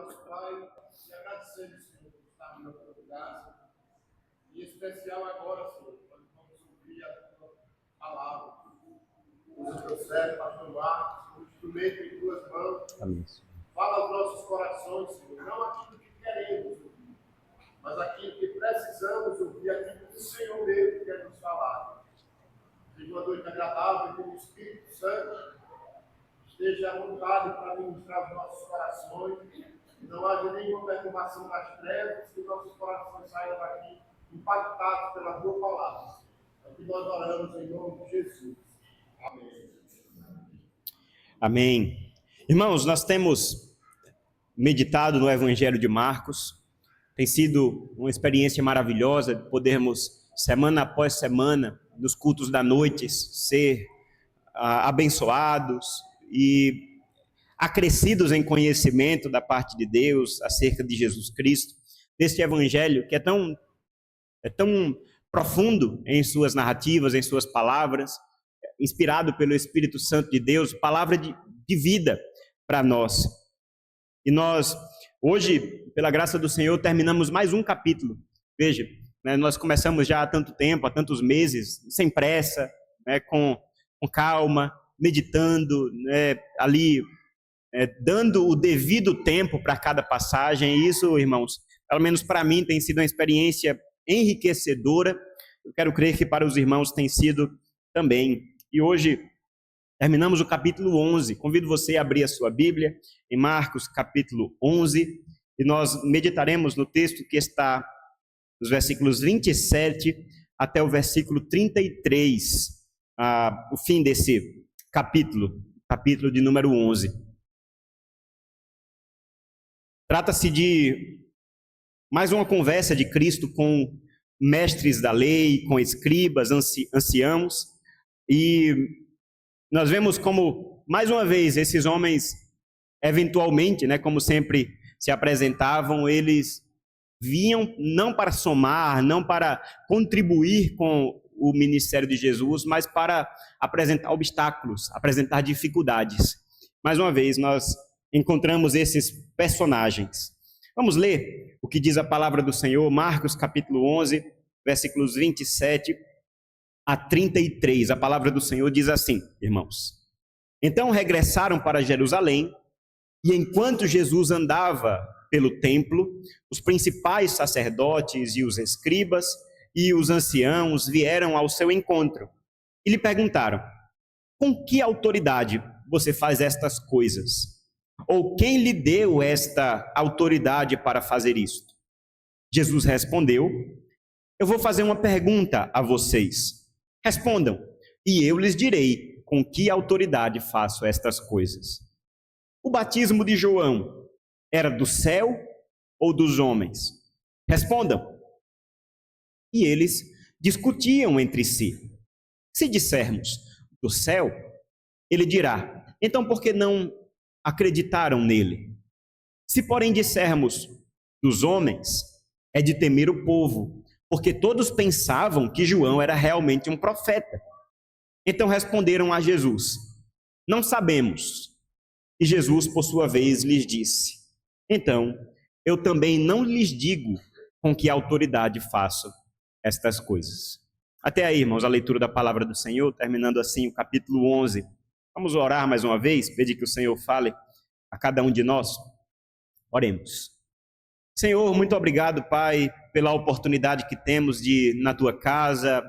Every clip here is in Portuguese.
nosso Pai, e agradecemos, Senhor, por estarmos na tua graça. E em especial agora, Senhor, quando vamos ouvir a tua palavra. Usa o teu servo, pastor Marcos, o instrumento em tuas mãos. Amém. Fala aos nossos corações, Senhor, não aquilo que queremos ouvir, mas aquilo que precisamos ouvir, aquilo que o Senhor mesmo quer nos falar. Seja uma noite agradável, que o Espírito Santo esteja à vontade para ministrar os nossos corações, que não haja nenhuma perturbação das trevas, que nossos corações saiam daqui impactados pela tua palavra. É o que nós oramos em nome de Jesus. Amém. Amém. Irmãos, nós temos meditado no Evangelho de Marcos. Tem sido uma experiência maravilhosa de podermos, semana após semana, nos cultos da noite, ser abençoados e acrescidos em conhecimento da parte de Deus acerca de Jesus Cristo, deste Evangelho que é tão profundo em suas narrativas, em suas palavras, inspirado pelo Espírito Santo de Deus, palavra de vida para nós. E nós, hoje, pela graça do Senhor, terminamos mais um capítulo. Veja, nós começamos já há tanto tempo, há tantos meses, sem pressa, com calma, meditando, ali, dando o devido tempo para cada passagem. E isso, irmãos, pelo menos para mim, tem sido uma experiência enriquecedora. Eu quero crer que para os irmãos tem sido também. E hoje terminamos o capítulo 11. Convido você a abrir a sua Bíblia em Marcos, capítulo 11, e nós meditaremos no texto que está nos versículos 27 até o versículo 33, o fim desse capítulo de número 11. Trata-se de mais uma conversa de Cristo com mestres da lei, com escribas, anciãos, e nós vemos como, mais uma vez, esses homens, eventualmente, como sempre se apresentavam, eles vinham não para somar, não para contribuir com o ministério de Jesus, mas para apresentar obstáculos, apresentar dificuldades. Mais uma vez, nós encontramos esses personagens. Vamos ler o que diz a palavra do Senhor, Marcos capítulo 11, versículos 27 a 33. A palavra do Senhor diz assim, irmãos: Então regressaram para Jerusalém, e enquanto Jesus andava pelo templo, os principais sacerdotes e os escribas e os anciãos vieram ao seu encontro e lhe perguntaram: Com que autoridade você faz estas coisas? Ou quem lhe deu esta autoridade para fazer isto? Jesus respondeu: Eu vou fazer uma pergunta a vocês. Respondam, e eu lhes direi com que autoridade faço estas coisas. O batismo de João era do céu ou dos homens? Respondam. E eles discutiam entre si. Se dissermos do céu, ele dirá: Então por que não acreditaram nele? Se porém dissermos dos homens, é de temer o povo, porque todos pensavam que João era realmente um profeta. Então responderam a Jesus: Não sabemos. E Jesus, por sua vez, lhes disse: Então, eu também não lhes digo com que autoridade faço estas coisas. Até aí, irmãos, a leitura da palavra do Senhor, terminando assim o capítulo 11. Vamos orar mais uma vez, pedir que o Senhor fale a cada um de nós. Oremos. Senhor, muito obrigado, Pai, pela oportunidade que temos de, na Tua casa,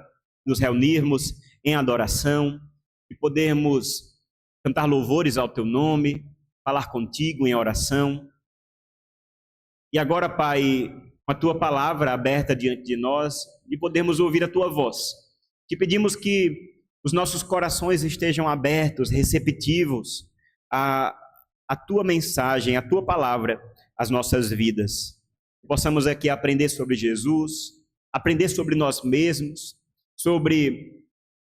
nos reunirmos em adoração e podermos cantar louvores ao Teu nome, falar contigo em oração. E agora, Pai, com a Tua palavra aberta diante de nós, e podermos ouvir a Tua voz. Te pedimos que os nossos corações estejam abertos, receptivos à Tua mensagem, à Tua palavra, às nossas vidas. Possamos aqui aprender sobre Jesus, aprender sobre nós mesmos, sobre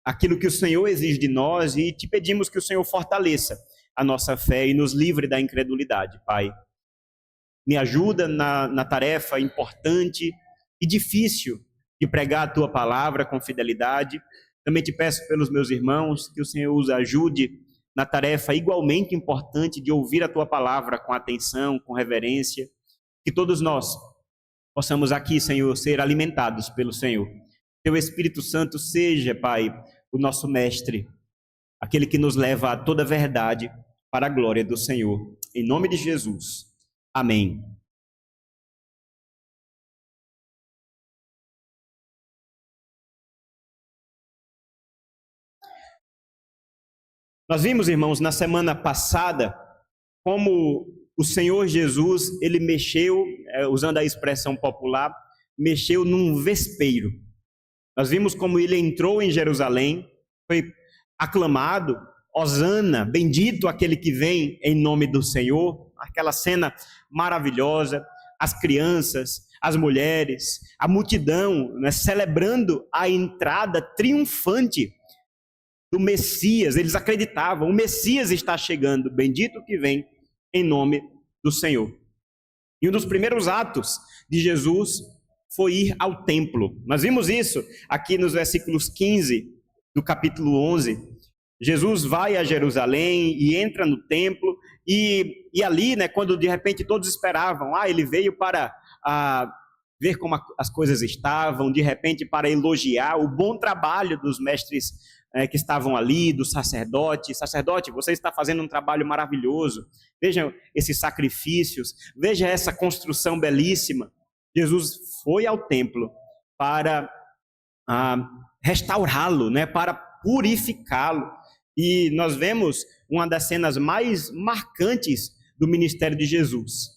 aquilo que o Senhor exige de nós, e te pedimos que o Senhor fortaleça a nossa fé e nos livre da incredulidade, Pai. Me ajuda na tarefa importante e difícil de pregar a Tua palavra com fidelidade. Também te peço pelos meus irmãos que o Senhor os ajude na tarefa igualmente importante de ouvir a tua palavra com atenção, com reverência, que todos nós possamos aqui, Senhor, ser alimentados pelo Senhor. Teu Espírito Santo seja, Pai, o nosso mestre, aquele que nos leva a toda a verdade para a glória do Senhor. Em nome de Jesus. Amém. Nós vimos, irmãos, na semana passada, como o Senhor Jesus, ele mexeu, usando a expressão popular, mexeu num vespeiro. Nós vimos como ele entrou em Jerusalém, foi aclamado, Hosana, bendito aquele que vem em nome do Senhor, aquela cena maravilhosa, as crianças, as mulheres, a multidão, né, celebrando a entrada triunfante do Messias. Eles acreditavam, o Messias está chegando, bendito que vem em nome do Senhor. E um dos primeiros atos de Jesus foi ir ao templo. Nós vimos isso aqui nos versículos 15 do capítulo 11. Jesus vai a Jerusalém e entra no templo, e ali, né, quando de repente todos esperavam, ele veio para ver como as coisas estavam, de repente para elogiar o bom trabalho dos mestres que estavam ali, do sacerdote. Sacerdote, você está fazendo um trabalho maravilhoso. Vejam esses sacrifícios, veja essa construção belíssima. Jesus foi ao templo para restaurá-lo, né, para purificá-lo. E nós vemos uma das cenas mais marcantes do ministério de Jesus.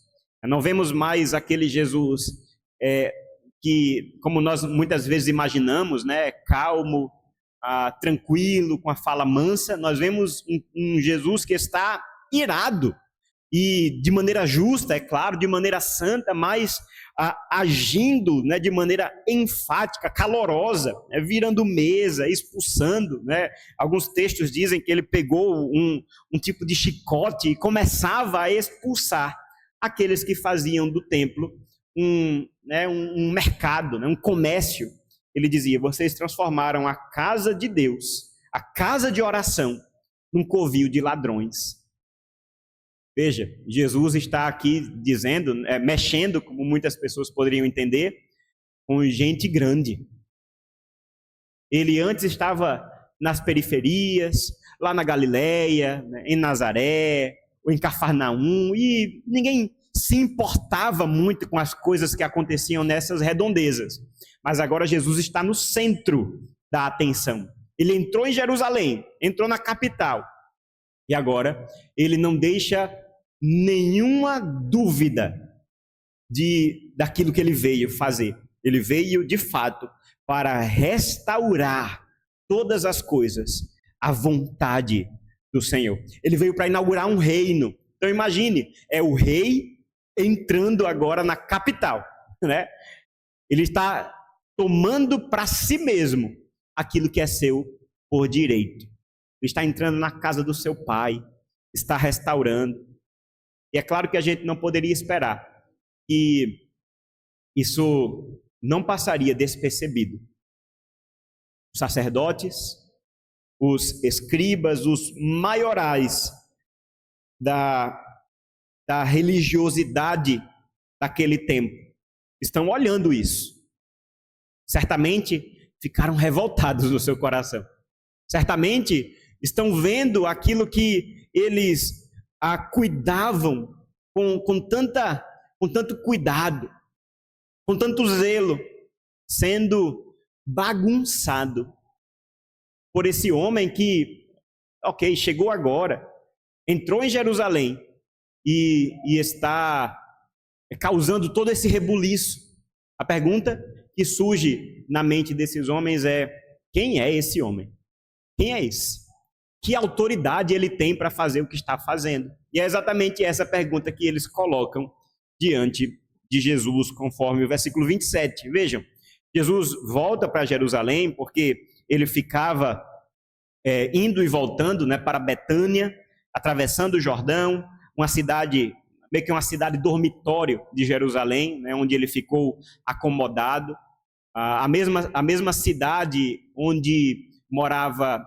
Não vemos mais aquele Jesus que, como nós muitas vezes imaginamos, né, calmo, tranquilo, com a fala mansa. Nós vemos um Jesus que está irado, e de maneira justa, é claro, de maneira santa, mas agindo, né, de maneira enfática, calorosa, né, virando mesa, expulsando, né. Alguns textos dizem que ele pegou um tipo de chicote e começava a expulsar aqueles que faziam do templo um mercado, né, um comércio. Ele dizia: vocês transformaram a casa de Deus, a casa de oração, num covil de ladrões. Veja, Jesus está aqui dizendo, mexendo, como muitas pessoas poderiam entender, com gente grande. Ele antes estava nas periferias, lá na Galileia, né, em Nazaré, ou em Cafarnaum, e ninguém se importava muito com as coisas que aconteciam nessas redondezas. Mas agora Jesus está no centro da atenção. Ele entrou em Jerusalém, entrou na capital, e agora ele não deixa nenhuma dúvida daquilo que ele veio fazer. Ele veio, de fato, para restaurar todas as coisas à vontade do Senhor. Ele veio para inaugurar um reino. Então imagine, é o rei entrando agora na capital, né? Ele está tomando para si mesmo aquilo que é seu por direito. Ele está entrando na casa do seu pai, está restaurando. E é claro que a gente não poderia esperar que isso não passaria despercebido. Os sacerdotes, os escribas, os maiorais da religiosidade daquele tempo estão olhando isso. Certamente ficaram revoltados no seu coração. Certamente estão vendo aquilo que eles cuidavam com tanto cuidado, com tanto zelo, sendo bagunçado por esse homem que, chegou agora, entrou em Jerusalém e está causando todo esse rebuliço. A pergunta que surge na mente desses homens é: quem é esse homem? Quem é esse? Que autoridade ele tem para fazer o que está fazendo? E é exatamente essa pergunta que eles colocam diante de Jesus, conforme o versículo 27. Vejam, Jesus volta para Jerusalém porque ele ficava indo e voltando, né, para Betânia, atravessando o Jordão, uma cidade, meio que uma cidade dormitório de Jerusalém, né, onde ele ficou acomodado. A mesma cidade onde morava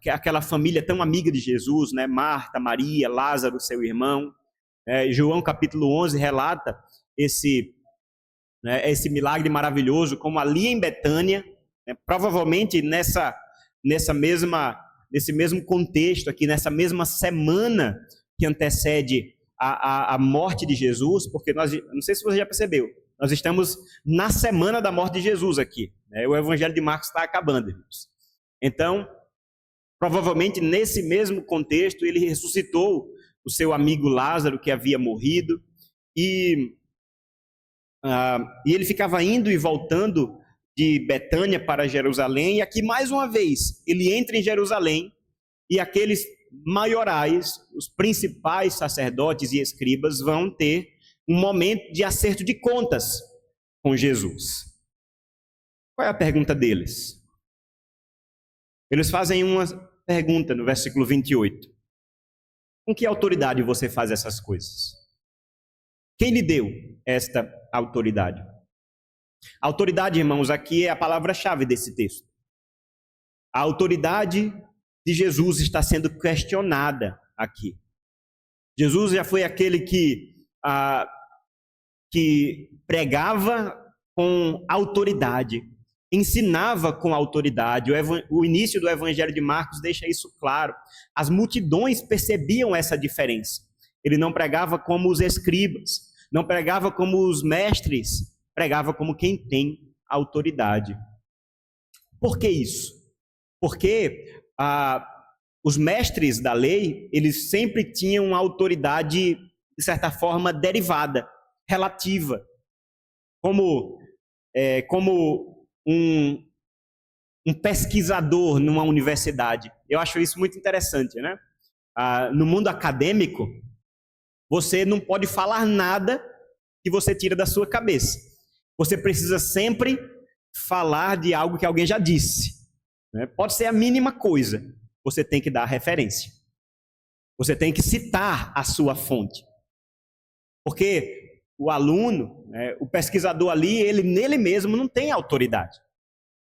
aquela família tão amiga de Jesus, né? Marta, Maria, Lázaro, seu irmão. João capítulo 11 relata esse milagre maravilhoso, como ali em Betânia, né? Provavelmente nesse mesmo contexto aqui, nessa mesma semana que antecede a morte de Jesus, porque não sei se você já percebeu, nós estamos na semana da morte de Jesus aqui, né? O Evangelho de Marcos está acabando, irmãos. Então, provavelmente nesse mesmo contexto, ele ressuscitou o seu amigo Lázaro, que havia morrido, e ele ficava indo e voltando de Betânia para Jerusalém, e aqui mais uma vez ele entra em Jerusalém, e aqueles maiorais, os principais sacerdotes e escribas, vão ter um momento de acerto de contas com Jesus. Qual é a pergunta deles? Eles fazem uma pergunta no versículo 28. Com que autoridade você faz essas coisas? Quem lhe deu esta autoridade? Autoridade, irmãos, aqui é a palavra-chave desse texto. A autoridade de Jesus está sendo questionada aqui. Jesus já foi aquele que pregava com autoridade, ensinava com autoridade. O início do Evangelho de Marcos deixa isso claro. As multidões percebiam essa diferença. Ele não pregava como os escribas, não pregava como os mestres, pregava como quem tem autoridade. Por que isso? Porque os mestres da lei, eles sempre tinham uma autoridade, de certa forma, derivada, relativa, como um pesquisador numa universidade. Eu acho isso muito interessante, né? No mundo acadêmico, você não pode falar nada que você tira da sua cabeça. Você precisa sempre falar de algo que alguém já disse, né? Pode ser a mínima coisa, você tem que dar referência. Você tem que citar a sua fonte. Porque o aluno, né, o pesquisador ali, ele nele mesmo não tem autoridade.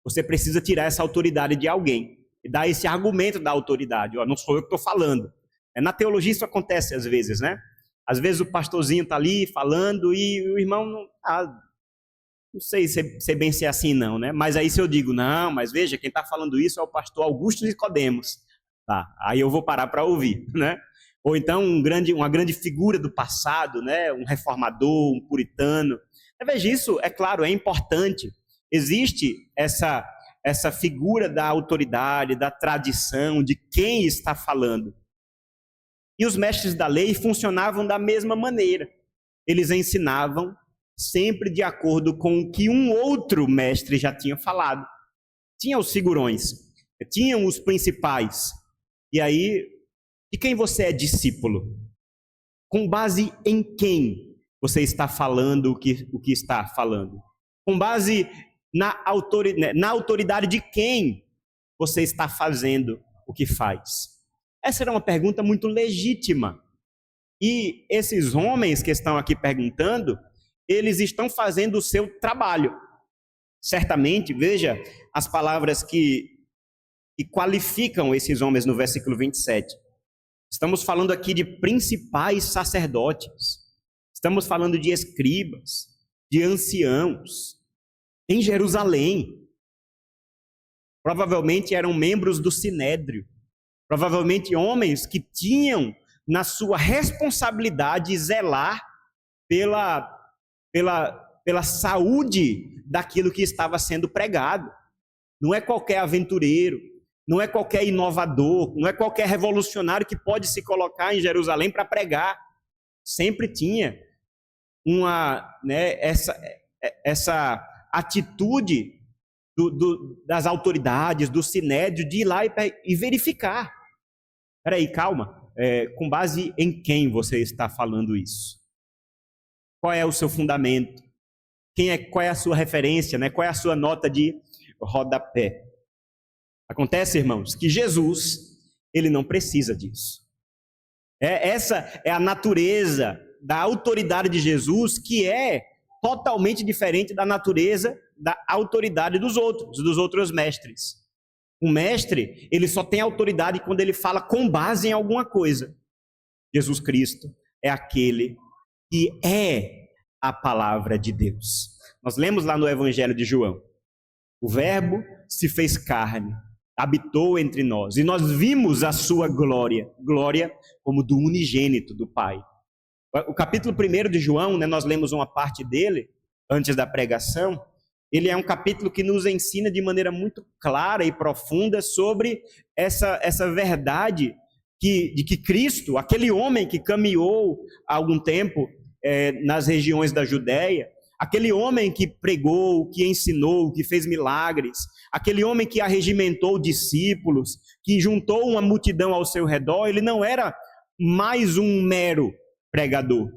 Você precisa tirar essa autoridade de alguém e dar esse argumento da autoridade. Não sou eu que estou falando. Na teologia isso acontece às vezes, né? Às vezes o pastorzinho está ali falando e o irmão não sei se bem ser assim não, né? Mas aí se eu digo, não, mas veja, quem está falando isso é o pastor Augusto Nicodemos. Tá, aí eu vou parar para ouvir, né? Ou então uma grande figura do passado, né? Um reformador, um puritano. Veja, isso, é claro, é importante. Existe essa figura da autoridade, da tradição, de quem está falando. E os mestres da lei funcionavam da mesma maneira. Eles ensinavam sempre de acordo com o que um outro mestre já tinha falado. Tinha os figurões, tinham os principais. E aí, de quem você é discípulo? Com base em quem você está falando o que está falando? Com base na autoridade de quem você está fazendo o que faz? Essa era uma pergunta muito legítima. E esses homens que estão aqui perguntando, eles estão fazendo o seu trabalho. Certamente, veja as palavras que qualificam esses homens no versículo 27. Estamos falando aqui de principais sacerdotes. Estamos falando de escribas, de anciãos, em Jerusalém. Provavelmente eram membros do Sinédrio. Provavelmente homens que tinham na sua responsabilidade zelar pela saúde daquilo que estava sendo pregado. Não é qualquer aventureiro, não é qualquer inovador, não é qualquer revolucionário que pode se colocar em Jerusalém para pregar. Sempre tinha essa atitude das autoridades, do Sinédrio, de ir lá e verificar. Espera aí, calma. Com base em quem você está falando isso? Qual é o seu fundamento? Qual é a sua referência, né? Qual é a sua nota de rodapé? Acontece, irmãos, que Jesus, ele não precisa disso. Essa é a natureza da autoridade de Jesus, que é totalmente diferente da natureza da autoridade dos outros mestres. O mestre, ele só tem autoridade quando ele fala com base em alguma coisa. Jesus Cristo é aquele que é a palavra de Deus. Nós lemos lá no Evangelho de João: o Verbo se fez carne, habitou entre nós, e nós vimos a sua glória, glória como do unigênito do Pai. O capítulo 1 de João, né, nós lemos uma parte dele antes da pregação. Ele é um capítulo que nos ensina de maneira muito clara e profunda sobre essa verdade de que Cristo, aquele homem que caminhou há algum tempo nas regiões da Judéia, aquele homem que pregou, que ensinou, que fez milagres, aquele homem que arregimentou discípulos, que juntou uma multidão ao seu redor, ele não era mais um mero pregador.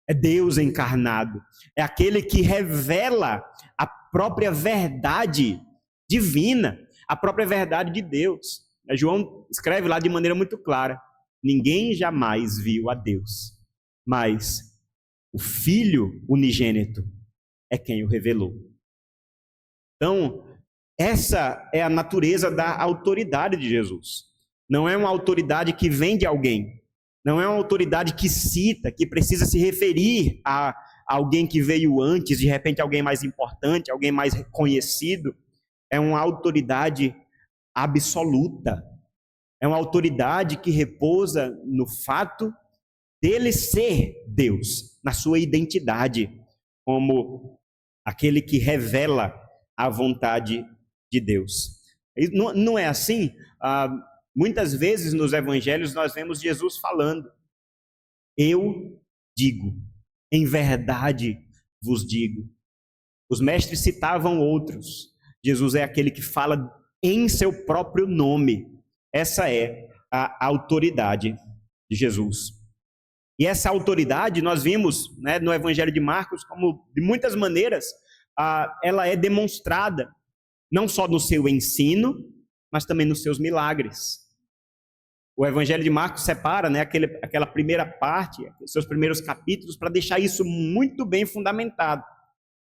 É Deus encarnado. É aquele que revela a própria verdade divina, a própria verdade de Deus. João escreve lá de maneira muito clara: ninguém jamais viu a Deus, mas o Filho unigênito é quem o revelou. Então, essa é a natureza da autoridade de Jesus. Não é uma autoridade que vem de alguém. Não é uma autoridade que cita, que precisa se referir a alguém que veio antes, de repente alguém mais importante, alguém mais reconhecido. É uma autoridade absoluta. É uma autoridade que repousa no fato dele ser Deus, na sua identidade, como aquele que revela a vontade de Deus. Não é assim? Muitas vezes nos evangelhos nós vemos Jesus falando: eu digo, em verdade vos digo. Os mestres citavam outros. Jesus é aquele que fala em seu próprio nome. Essa é a autoridade de Jesus. E essa autoridade nós vimos, né, no Evangelho de Marcos, como de muitas maneiras ela é demonstrada, não só no seu ensino, mas também nos seus milagres. O Evangelho de Marcos separa, né, aquela primeira parte, seus primeiros capítulos, para deixar isso muito bem fundamentado.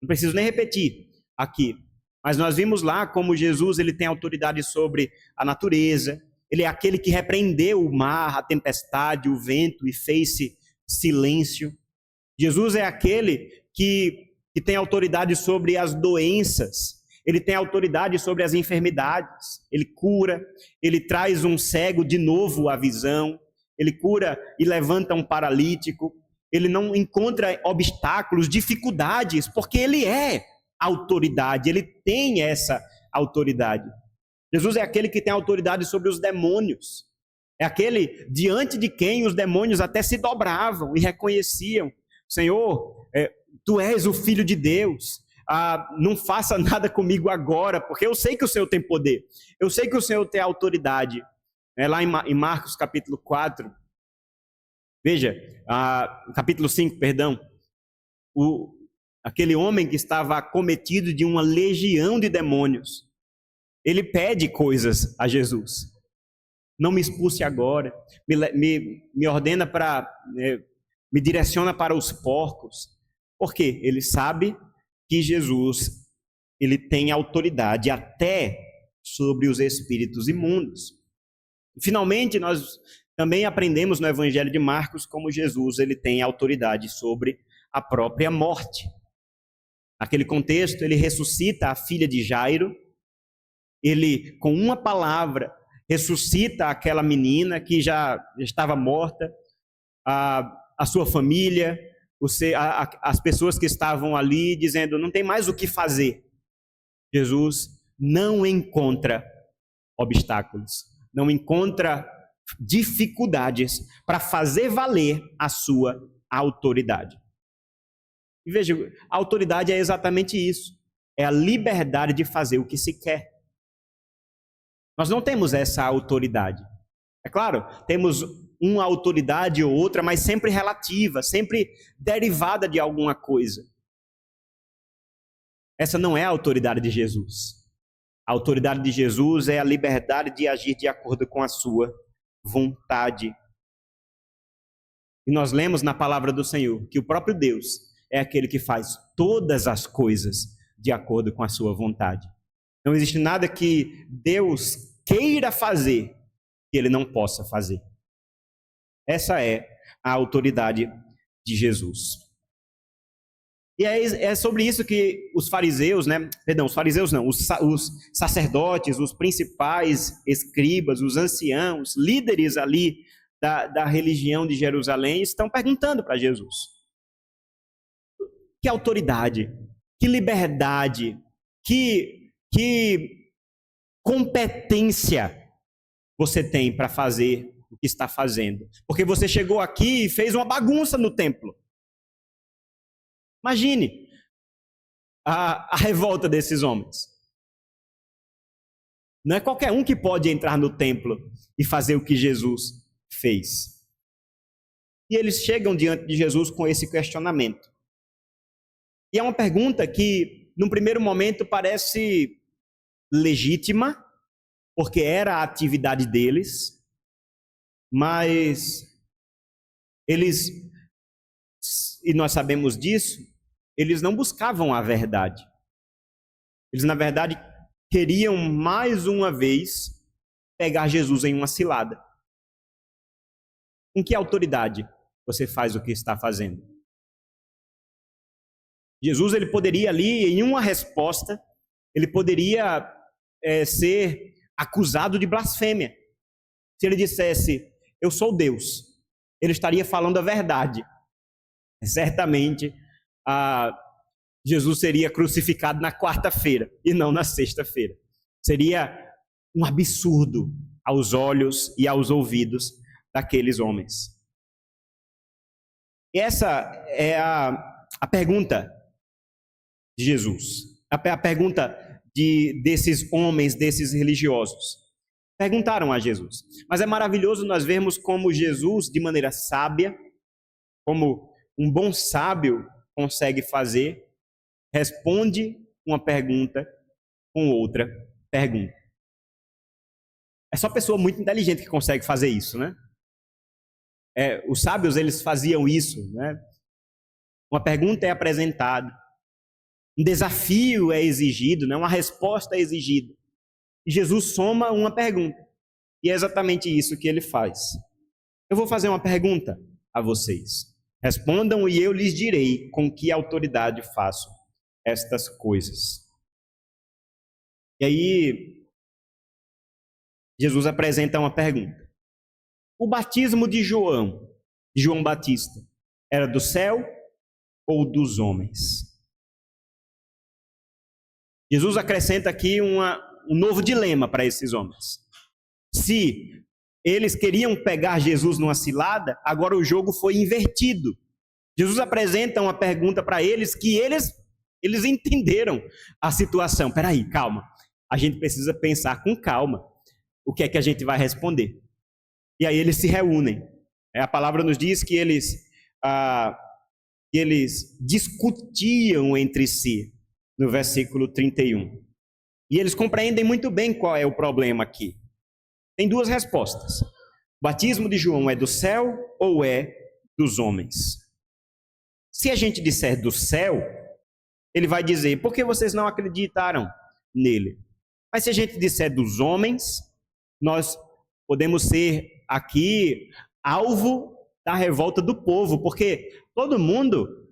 Não preciso nem repetir aqui. Mas nós vimos lá como Jesus ele tem autoridade sobre a natureza. Ele é aquele que repreendeu o mar, a tempestade, o vento e fez silêncio. Jesus é aquele que tem autoridade sobre as doenças. Ele tem autoridade sobre as enfermidades. Ele cura, ele traz um cego de novo à visão. Ele cura e levanta um paralítico. Ele não encontra obstáculos, dificuldades, porque ele é autoridade, ele tem essa autoridade. Jesus é aquele que tem autoridade sobre os demônios. É aquele diante de quem os demônios até se dobravam e reconheciam: Senhor, tu és o Filho de Deus. Não faça nada comigo agora, porque eu sei que o Senhor tem poder. Eu sei que o Senhor tem autoridade. Lá em Marcos capítulo 4, veja, capítulo 5, perdão, aquele homem que estava acometido de uma legião de demônios, ele pede coisas a Jesus: não me expulse agora, me ordena me direciona para os porcos. Por quê? Ele sabe que Jesus ele tem autoridade até sobre os espíritos imundos. Finalmente, nós também aprendemos no Evangelho de Marcos como Jesus ele tem autoridade sobre a própria morte. Naquele contexto, ele ressuscita a filha de Jairo. Ele, com uma palavra, ressuscita aquela menina que já estava morta, a sua família, as pessoas que estavam ali, dizendo: não tem mais o que fazer. Jesus não encontra obstáculos, não encontra dificuldades para fazer valer a sua autoridade. E veja, a autoridade é exatamente isso. É a liberdade de fazer o que se quer. Nós não temos essa autoridade. É claro, temos uma autoridade ou outra, mas sempre relativa, sempre derivada de alguma coisa. Essa não é a autoridade de Jesus. A autoridade de Jesus é a liberdade de agir de acordo com a sua vontade. E nós lemos na palavra do Senhor que o próprio Deus é aquele que faz todas as coisas de acordo com a sua vontade. Não existe nada que Deus queira fazer que ele não possa fazer. Essa é a autoridade de Jesus. E é sobre isso que os fariseus, né? Perdão, os fariseus não, os sacerdotes, os principais escribas, os anciãos, líderes ali da religião de Jerusalém estão perguntando para Jesus. Que autoridade, que liberdade, que competência você tem para fazer o que está fazendo? Porque você chegou aqui e fez uma bagunça no templo. Imagine a revolta desses homens. Não é qualquer um que pode entrar no templo e fazer o que Jesus fez. E eles chegam diante de Jesus com esse questionamento. E é uma pergunta que, num primeiro momento, parece legítima, porque era a atividade deles, mas eles, e nós sabemos disso, eles não buscavam a verdade. Eles, na verdade, queriam mais uma vez pegar Jesus em uma cilada. Com que autoridade você faz o que está fazendo? Jesus, ele poderia ali, em uma resposta, ele poderia ser acusado de blasfêmia. Se ele dissesse, eu sou Deus, ele estaria falando a verdade. Certamente, Jesus seria crucificado na quarta-feira e não na sexta-feira. Seria um absurdo aos olhos e aos ouvidos daqueles homens. E essa é a pergunta de Jesus. A pergunta desses homens, desses religiosos. Perguntaram a Jesus. Mas é maravilhoso nós vermos como Jesus, de maneira sábia, como um bom sábio consegue fazer, responde uma pergunta com outra pergunta. É só pessoa muito inteligente que consegue fazer isso, né? Os sábios, eles faziam isso, né? Uma pergunta é apresentada, um desafio é exigido, né? Uma resposta é exigida. E Jesus soma uma pergunta. E é exatamente isso que ele faz. Eu vou fazer uma pergunta a vocês. Respondam e eu lhes direi com que autoridade faço estas coisas. E aí, Jesus apresenta uma pergunta. O batismo de João Batista, era do céu ou dos homens? Jesus acrescenta aqui um novo dilema para esses homens. Se eles queriam pegar Jesus numa cilada, agora o jogo foi invertido. Jesus apresenta uma pergunta para eles que eles entenderam a situação. Peraí, calma. A gente precisa pensar com calma o que é que a gente vai responder. E aí eles se reúnem. A palavra nos diz que eles discutiam entre si, no versículo 31. E eles compreendem muito bem qual é o problema aqui. Tem duas respostas. O batismo de João é do céu ou é dos homens? Se a gente disser do céu, ele vai dizer, por que vocês não acreditaram nele? Mas se a gente disser dos homens, nós podemos ser aqui alvo da revolta do povo, porque todo mundo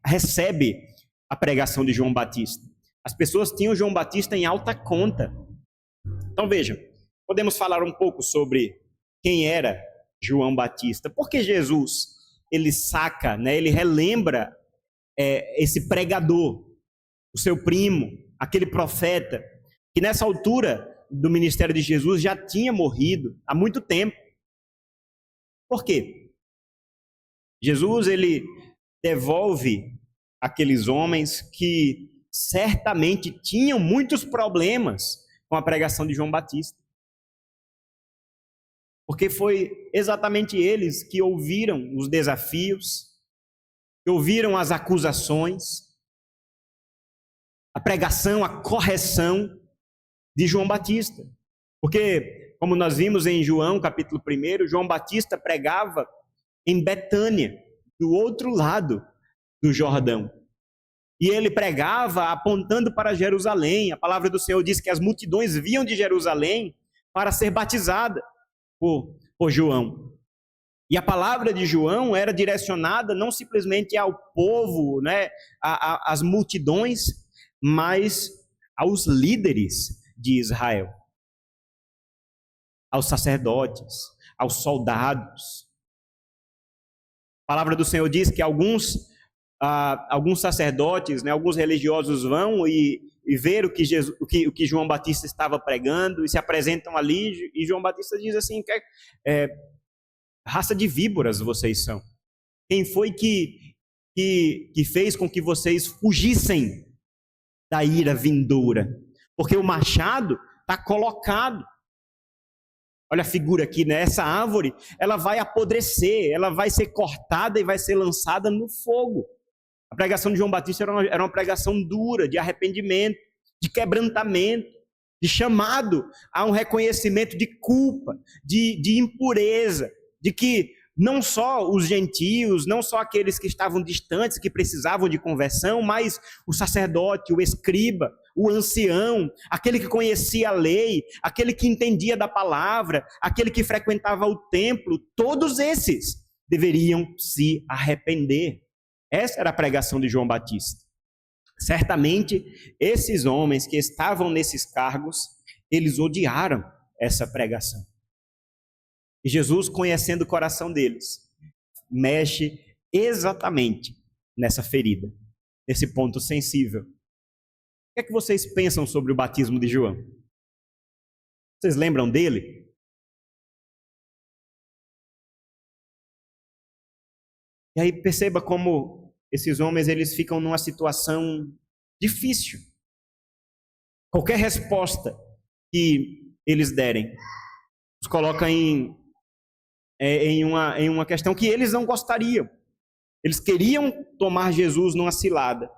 recebe a pregação de João Batista. As pessoas tinham João Batista em alta conta. Então vejam, podemos falar um pouco sobre quem era João Batista. Porque Jesus, ele saca, né, ele relembra esse pregador, o seu primo, aquele profeta, que nessa altura do ministério de Jesus já tinha morrido há muito tempo. Por quê? Jesus, ele devolve aqueles homens que certamente tinham muitos problemas com a pregação de João Batista. Porque foi exatamente eles que ouviram os desafios, que ouviram as acusações, a pregação, a correção de João Batista. Porque, como nós vimos em João, capítulo 1, João Batista pregava em Betânia, do outro lado do Jordão. e ele pregava apontando para Jerusalém. A palavra do Senhor diz que as multidões vinham de Jerusalém para ser batizada por João. E a palavra de João era direcionada não simplesmente ao povo, né, às multidões, mas aos líderes de Israel, aos sacerdotes, aos soldados. A palavra do Senhor diz que alguns sacerdotes, né, alguns religiosos vão e ver o que João Batista estava pregando e se apresentam ali, e João Batista diz assim, raça de víboras vocês são. Quem foi que fez com que vocês fugissem da ira vindoura? Porque o machado está colocado. Olha a figura aqui, né? Essa árvore, ela vai apodrecer, ela vai ser cortada e vai ser lançada no fogo. A pregação de João Batista era uma pregação dura, de arrependimento, de quebrantamento, de chamado a um reconhecimento de culpa, de impureza, de que não só os gentios, não só aqueles que estavam distantes, que precisavam de conversão, mas o sacerdote, o escriba, o ancião, aquele que conhecia a lei, aquele que entendia da palavra, aquele que frequentava o templo, todos esses deveriam se arrepender. Essa era a pregação de João Batista. Certamente, esses homens que estavam nesses cargos, eles odiaram essa pregação. E Jesus, conhecendo o coração deles, mexe exatamente nessa ferida, nesse ponto sensível. O que é que vocês pensam sobre o batismo de João? Vocês lembram dele? E aí perceba como esses homens eles ficam numa situação difícil. Qualquer resposta que eles derem os coloca em uma questão que eles não gostariam. Eles queriam tomar Jesus numa cilada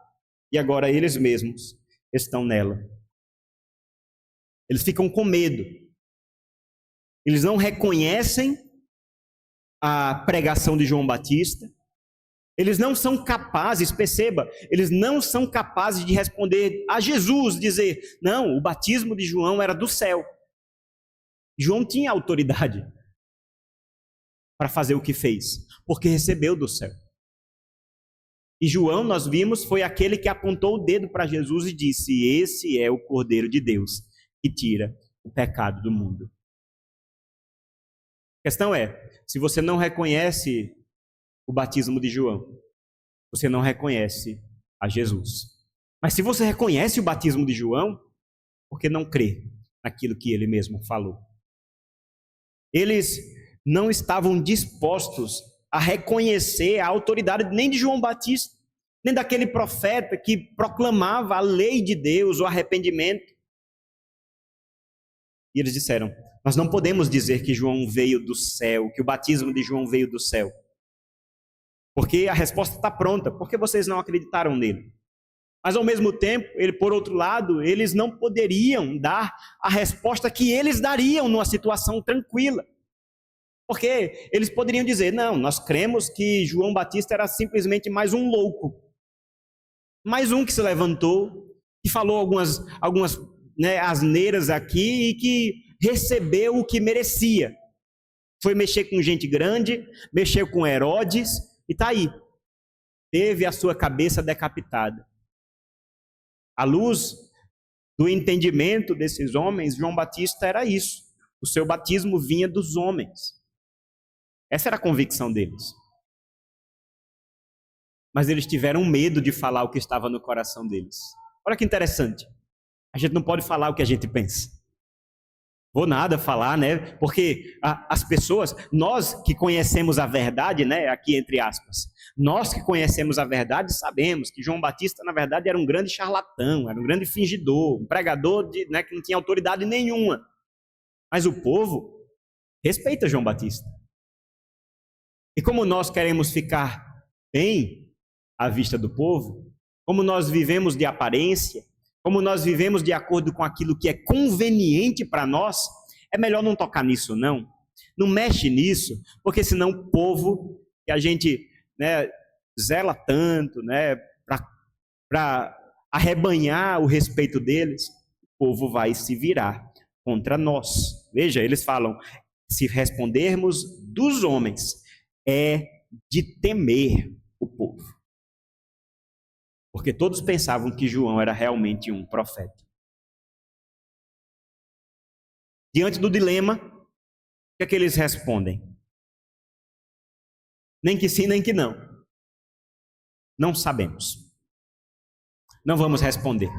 e agora eles mesmos estão nela. Eles ficam com medo. Eles não reconhecem a pregação de João Batista. Eles não são capazes, perceba, eles não são capazes de responder a Jesus, dizer, não, o batismo de João era do céu. João tinha autoridade para fazer o que fez, porque recebeu do céu. E João, nós vimos, foi aquele que apontou o dedo para Jesus e disse, esse é o Cordeiro de Deus que tira o pecado do mundo. A questão é, se você não reconhece o batismo de João, você não reconhece a Jesus. Mas se você reconhece o batismo de João, por que não crê naquilo que ele mesmo falou? Eles não estavam dispostos a reconhecer a autoridade nem de João Batista, nem daquele profeta que proclamava a lei de Deus, o arrependimento. E eles disseram, nós não podemos dizer que João veio do céu, que o batismo de João veio do céu. Porque a resposta está pronta, porque vocês não acreditaram nele. Mas ao mesmo tempo, por outro lado, eles não poderiam dar a resposta que eles dariam numa situação tranquila. Porque eles poderiam dizer, não, nós cremos que João Batista era simplesmente mais um louco. Mais um que se levantou e falou algumas asneiras aqui e que recebeu o que merecia. Foi mexer com gente grande, mexeu com Herodes e está aí. Teve a sua cabeça decapitada. À luz do entendimento desses homens, João Batista era isso. O seu batismo vinha dos homens. Essa era a convicção deles. Mas eles tiveram medo de falar o que estava no coração deles. Olha que interessante. A gente não pode falar o que a gente pensa. Vou nada falar, né? Porque as pessoas, nós que conhecemos a verdade, né? Aqui entre aspas, nós que conhecemos a verdade sabemos que João Batista, na verdade, era um grande charlatão, era um grande fingidor, um pregador que não tinha autoridade nenhuma. Mas o povo respeita João Batista. E como nós queremos ficar bem à vista do povo, como nós vivemos de aparência, como nós vivemos de acordo com aquilo que é conveniente para nós, é melhor não tocar nisso, não. Não mexe nisso, porque senão o povo que a gente zela tanto para para arrebanhar o respeito deles, o povo vai se virar contra nós. Veja, eles falam, se respondermos dos homens, é de temer o povo. Porque todos pensavam que João era realmente um profeta. Diante do dilema, o que é que eles respondem? Nem que sim, nem que não. Não sabemos. Não vamos responder.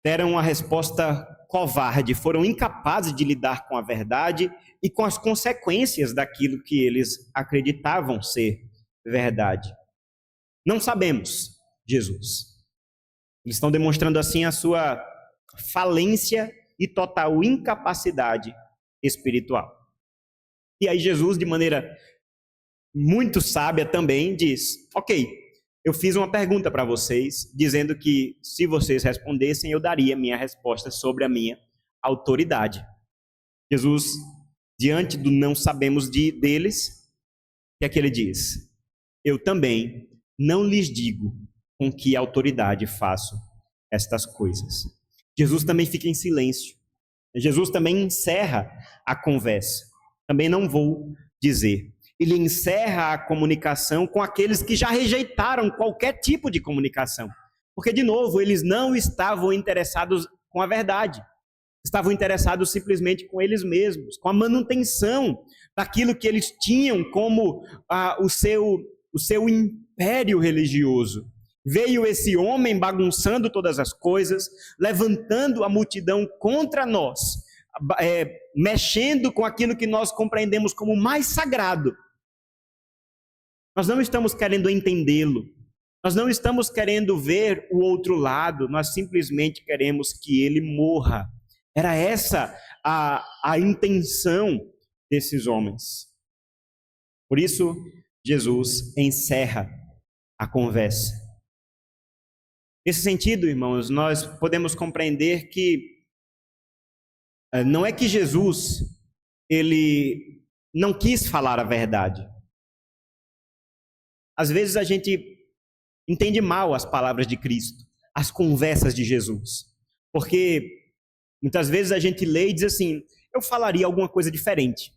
Deram uma resposta covarde, foram incapazes de lidar com a verdade e com as consequências daquilo que eles acreditavam ser verdade. Não sabemos, Jesus. Eles estão demonstrando assim a sua falência e total incapacidade espiritual. E aí Jesus, de maneira muito sábia também, diz, ok, eu fiz uma pergunta para vocês, dizendo que se vocês respondessem, eu daria minha resposta sobre a minha autoridade. Jesus, diante do não sabemos deles, o que é que ele diz? Eu também não lhes digo com que autoridade faço estas coisas. Jesus também fica em silêncio. Jesus também encerra a conversa. Também não vou dizer. Ele encerra a comunicação com aqueles que já rejeitaram qualquer tipo de comunicação. Porque, de novo, eles não estavam interessados com a verdade. Estavam interessados simplesmente com eles mesmos, com a manutenção daquilo que eles tinham como o seu império religioso. Veio esse homem bagunçando todas as coisas, levantando a multidão contra nós, mexendo com aquilo que nós compreendemos como mais sagrado. Nós não estamos querendo entendê-lo, nós não estamos querendo ver o outro lado, nós simplesmente queremos que ele morra. Era essa a intenção desses homens. Por isso, Jesus encerra a conversa. Nesse sentido, irmãos, nós podemos compreender que não é que Jesus ele não quis falar a verdade. Às vezes a gente entende mal as palavras de Cristo, as conversas de Jesus. Porque muitas vezes a gente lê e diz assim, eu falaria alguma coisa diferente.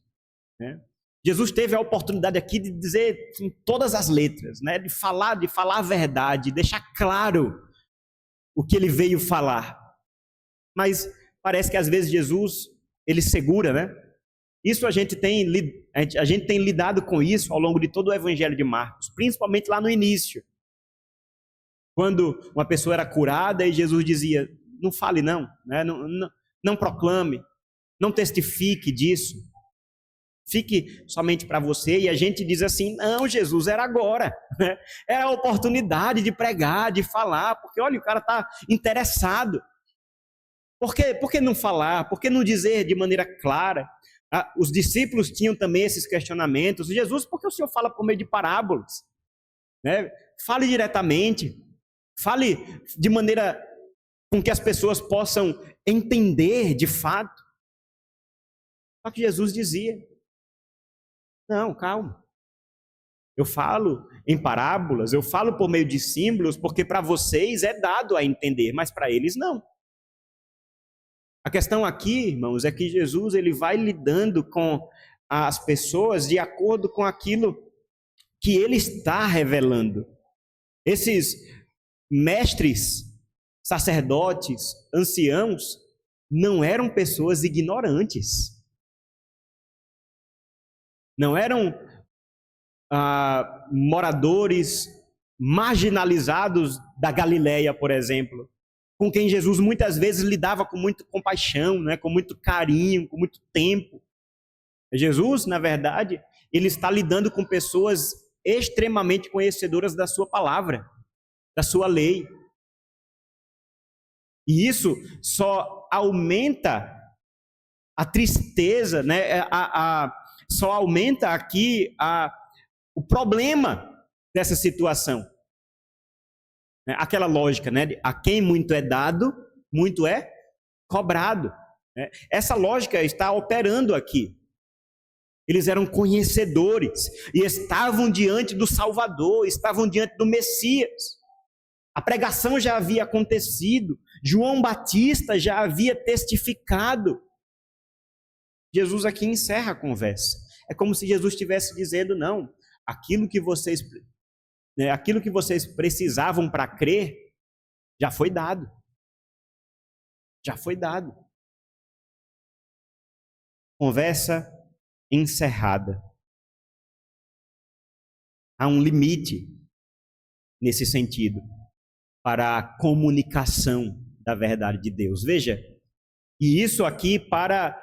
Né? Jesus teve a oportunidade aqui de dizer em todas as letras, né? de falar a verdade, deixar claro o que ele veio falar. Mas parece que às vezes Jesus, ele segura, né? Isso a gente tem lidado com isso ao longo de todo o Evangelho de Marcos, principalmente lá no início. Quando uma pessoa era curada e Jesus dizia, não fale não, né? Não proclame, não testifique disso. Fique somente para você. E a gente diz assim, não, Jesus, era agora. Né? É a oportunidade de pregar, de falar, porque olha, o cara está interessado. Por que não falar? Por que não dizer de maneira clara? Os discípulos tinham também esses questionamentos. Jesus, por que o Senhor fala por meio de parábolas? Né? Fale diretamente. Fale de maneira com que as pessoas possam entender de fato. Só que Jesus dizia, não, calma. Eu falo em parábolas, eu falo por meio de símbolos, porque para vocês é dado a entender, mas para eles não. A questão aqui, irmãos, é que Jesus ele vai lidando com as pessoas de acordo com aquilo que ele está revelando. Esses mestres, sacerdotes, anciãos, não eram pessoas ignorantes. Não eram moradores marginalizados da Galileia, por exemplo, com quem Jesus muitas vezes lidava com muita compaixão, né, com muito carinho, com muito tempo. Jesus, na verdade, ele está lidando com pessoas extremamente conhecedoras da sua palavra, da sua lei. E isso só aumenta a tristeza, né, só aumenta aqui o problema dessa situação. Aquela lógica, né? A quem muito é dado, muito é cobrado. Essa lógica está operando aqui. Eles eram conhecedores e estavam diante do Salvador, estavam diante do Messias. A pregação já havia acontecido, João Batista já havia testificado. Jesus aqui encerra a conversa. É como se Jesus estivesse dizendo, não, aquilo que vocês precisavam para crer, já foi dado. Já foi dado. Conversa encerrada. Há um limite nesse sentido para a comunicação da verdade de Deus. Veja, e isso aqui para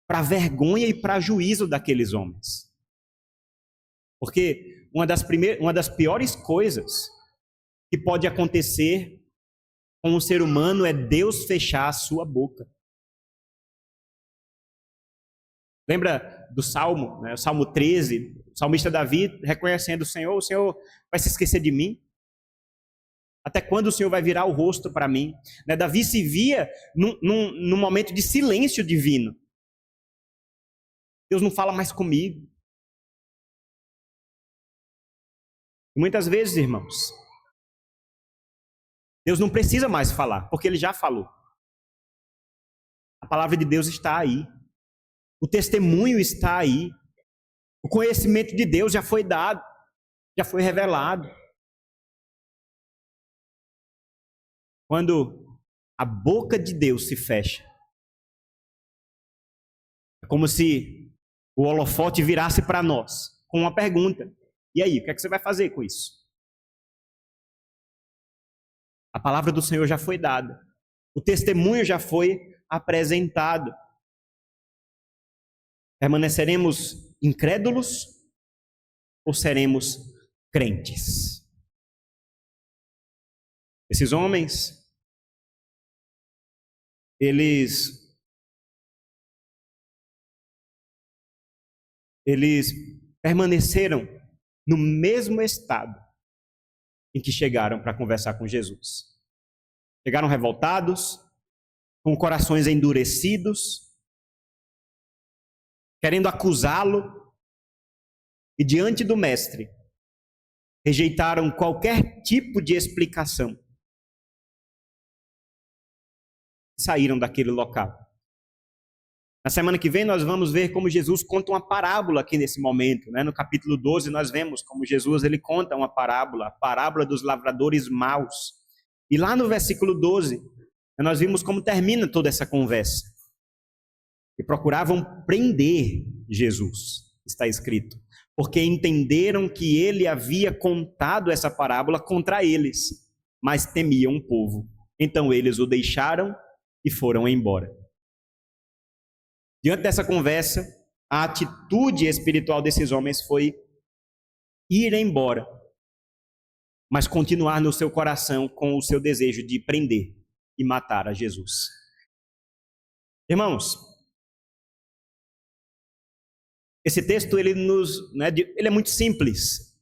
a vergonha e para juízo daqueles homens. Porque uma das piores coisas que pode acontecer com o ser humano é Deus fechar a sua boca. Lembra do Salmo, né? O Salmo 13, o salmista Davi reconhecendo o Senhor vai se esquecer de mim? Até quando o Senhor vai virar o rosto para mim? Né? Davi se via num momento de silêncio divino. Deus não fala mais comigo. E muitas vezes, irmãos, Deus não precisa mais falar, porque Ele já falou. A palavra de Deus está aí. O testemunho está aí. O conhecimento de Deus já foi dado, já foi revelado. Quando a boca de Deus se fecha, é como se o holofote virasse para nós com uma pergunta. E aí, o que é que você vai fazer com isso? A palavra do Senhor já foi dada. O testemunho já foi apresentado. Permaneceremos incrédulos ou seremos crentes? Esses homens, eles permaneceram no mesmo estado em que chegaram para conversar com Jesus. Chegaram revoltados, com corações endurecidos, querendo acusá-lo, e diante do mestre, rejeitaram qualquer tipo de explicação. Saíram daquele local. Na semana que vem nós vamos ver como Jesus conta uma parábola aqui nesse momento, né? No capítulo 12 nós vemos como Jesus ele conta uma parábola, a parábola dos lavradores maus. E lá no versículo 12, nós vimos como termina toda essa conversa. E procuravam prender Jesus, está escrito, porque entenderam que ele havia contado essa parábola contra eles, mas temiam o povo. Então eles o deixaram e foram embora. Diante dessa conversa, a atitude espiritual desses homens foi ir embora, mas continuar no seu coração com o seu desejo de prender e matar a Jesus. Irmãos, esse texto ele é muito simples,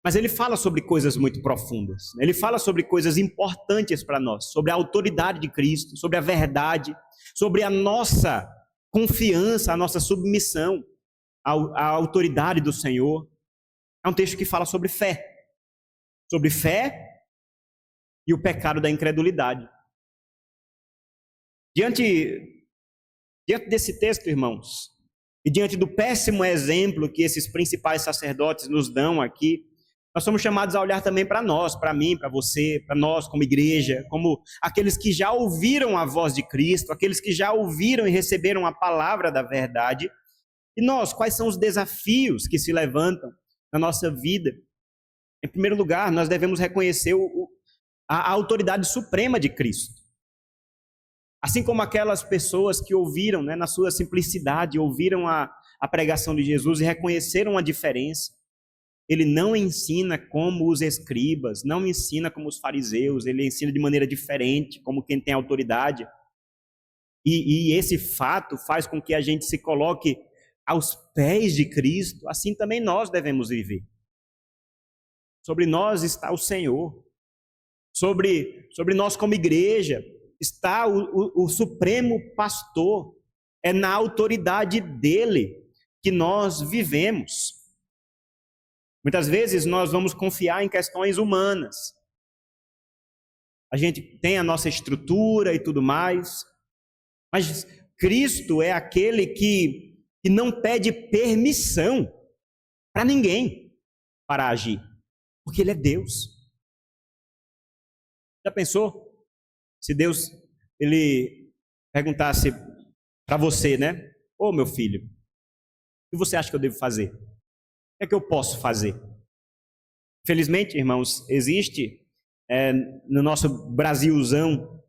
mas ele fala sobre coisas muito profundas. Ele fala sobre coisas importantes para nós, sobre a autoridade de Cristo, sobre a verdade, sobre a nossa confiança, a nossa submissão à autoridade do Senhor. É um texto que fala sobre fé e o pecado da incredulidade. Diante desse texto, irmãos, e diante do péssimo exemplo que esses principais sacerdotes nos dão aqui, nós somos chamados a olhar também para nós, para mim, para você, para nós como igreja, como aqueles que já ouviram a voz de Cristo, aqueles que já ouviram e receberam a palavra da verdade. E nós, quais são os desafios que se levantam na nossa vida? Em primeiro lugar, nós devemos reconhecer a autoridade suprema de Cristo. Assim como aquelas pessoas que ouviram, né, na sua simplicidade, ouviram a pregação de Jesus e reconheceram a diferença. Ele não ensina como os escribas, não ensina como os fariseus, ele ensina de maneira diferente, como quem tem autoridade. E esse fato faz com que a gente se coloque aos pés de Cristo, assim também nós devemos viver. Sobre nós está o Senhor, sobre nós como igreja está o supremo pastor, é na autoridade dele que nós vivemos. Muitas vezes nós vamos confiar em questões humanas. A gente tem a nossa estrutura e tudo mais, mas Cristo é aquele que não pede permissão para ninguém para agir, porque Ele é Deus. Já pensou? Se Deus ele perguntasse para você, né? Ô meu filho, o que você acha que eu devo fazer? O que é que eu posso fazer? Infelizmente, irmãos, existe no nosso Brasilzão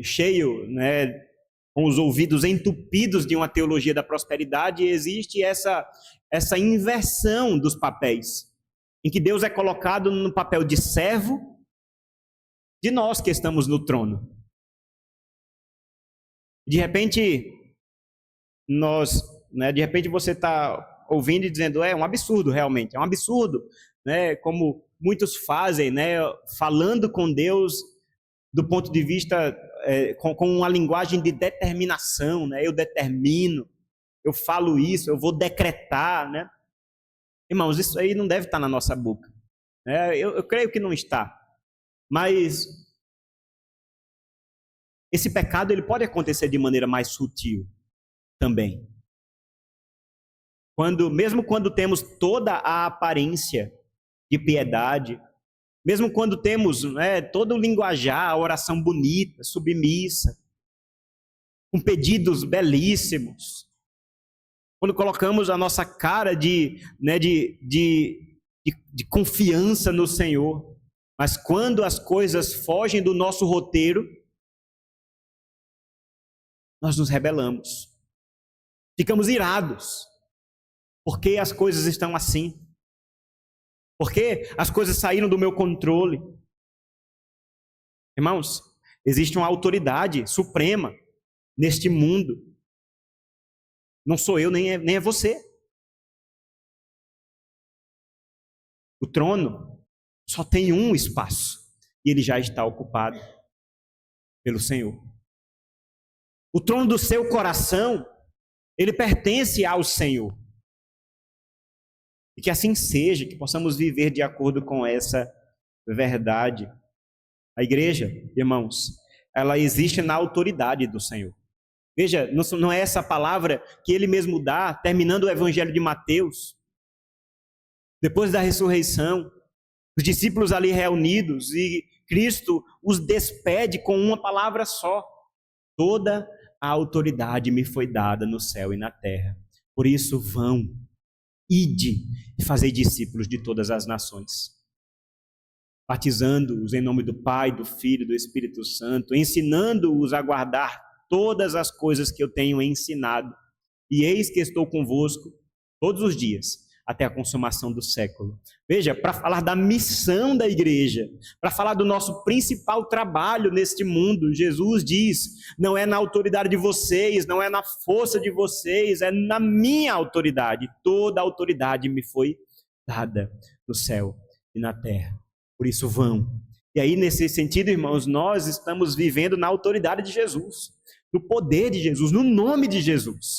cheio, né, com os ouvidos entupidos de uma teologia da prosperidade, existe essa inversão dos papéis, em que Deus é colocado no papel de servo de nós que estamos no trono. De repente, de repente você está ouvindo e dizendo, é um absurdo realmente, é um absurdo, né? Como muitos fazem, né? Falando com Deus do ponto de vista, com uma linguagem de determinação, né? Eu determino, eu falo isso, eu vou decretar, né? Irmãos, isso aí não deve estar na nossa boca. Eu creio que não está. Mas esse pecado ele pode acontecer de maneira mais sutil também. Mesmo quando temos toda a aparência de piedade, mesmo quando temos todo o linguajar, a oração bonita, submissa, com pedidos belíssimos, quando colocamos a nossa cara de confiança no Senhor, mas quando as coisas fogem do nosso roteiro, nós nos rebelamos. Ficamos irados. Porque as coisas estão assim. Porque as coisas saíram do meu controle. Irmãos, existe uma autoridade suprema neste mundo. Não sou eu, nem é você. O trono só tem um espaço. E ele já está ocupado pelo Senhor. O trono do seu coração, ele pertence ao Senhor. E que assim seja, que possamos viver de acordo com essa verdade. A igreja, irmãos, ela existe na autoridade do Senhor. Veja, não é essa palavra que ele mesmo dá, terminando o evangelho de Mateus. Depois da ressurreição, os discípulos ali reunidos e Cristo os despede com uma palavra só. Toda a autoridade me foi dada no céu e na terra. Por isso vão, ide e fazei discípulos de todas as nações, batizando-os em nome do Pai, do Filho e do Espírito Santo, ensinando-os a guardar todas as coisas que eu tenho ensinado. E eis que estou convosco todos os dias, até a consumação do século. Veja, para falar da missão da igreja, para falar do nosso principal trabalho neste mundo, Jesus diz, não é na autoridade de vocês, não é na força de vocês, é na minha autoridade. Toda a autoridade me foi dada no céu e na terra. Por isso vão. E aí, nesse sentido, irmãos, nós estamos vivendo na autoridade de Jesus, no poder de Jesus, no nome de Jesus.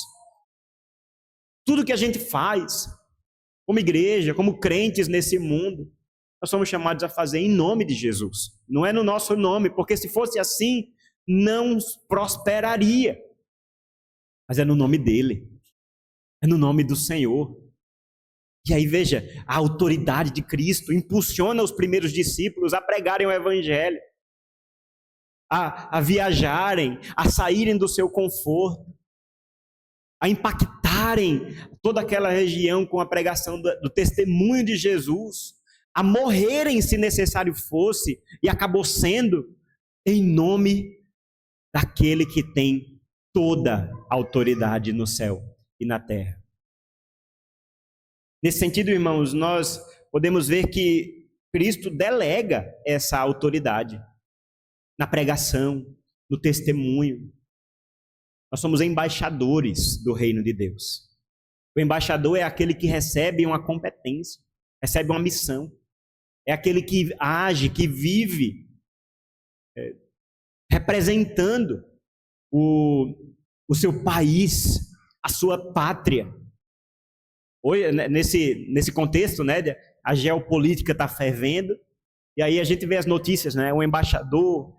Tudo que a gente faz, como igreja, como crentes nesse mundo, nós somos chamados a fazer em nome de Jesus. Não é no nosso nome, porque se fosse assim, não prosperaria. Mas é no nome dele. É no nome do Senhor. E aí veja, a autoridade de Cristo impulsiona os primeiros discípulos a pregarem o evangelho, a viajarem, a saírem do seu conforto, a impactarem toda aquela região com a pregação do testemunho de Jesus, a morrerem se necessário fosse, e acabou sendo em nome daquele que tem toda a autoridade no céu e na terra. Nesse sentido, irmãos, nós podemos ver que Cristo delega essa autoridade na pregação, no testemunho. Nós somos embaixadores do reino de Deus. O embaixador é aquele que recebe uma competência, recebe uma missão. É aquele que age, que vive representando o seu país, a sua pátria. Hoje, nesse contexto, né, a geopolítica está fervendo, e aí a gente vê as notícias, né, o embaixador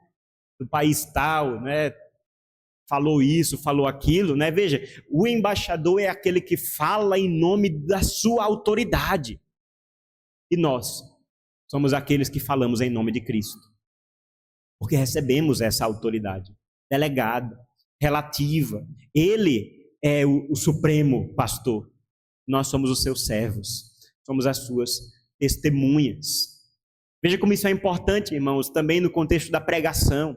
do país tal, né, falou isso, falou aquilo, né? Veja, o embaixador é aquele que fala em nome da sua autoridade. E nós somos aqueles que falamos em nome de Cristo. Porque recebemos essa autoridade delegada, relativa. Ele é o supremo pastor. Nós somos os seus servos. Somos as suas testemunhas. Veja como isso é importante, irmãos, também no contexto da pregação.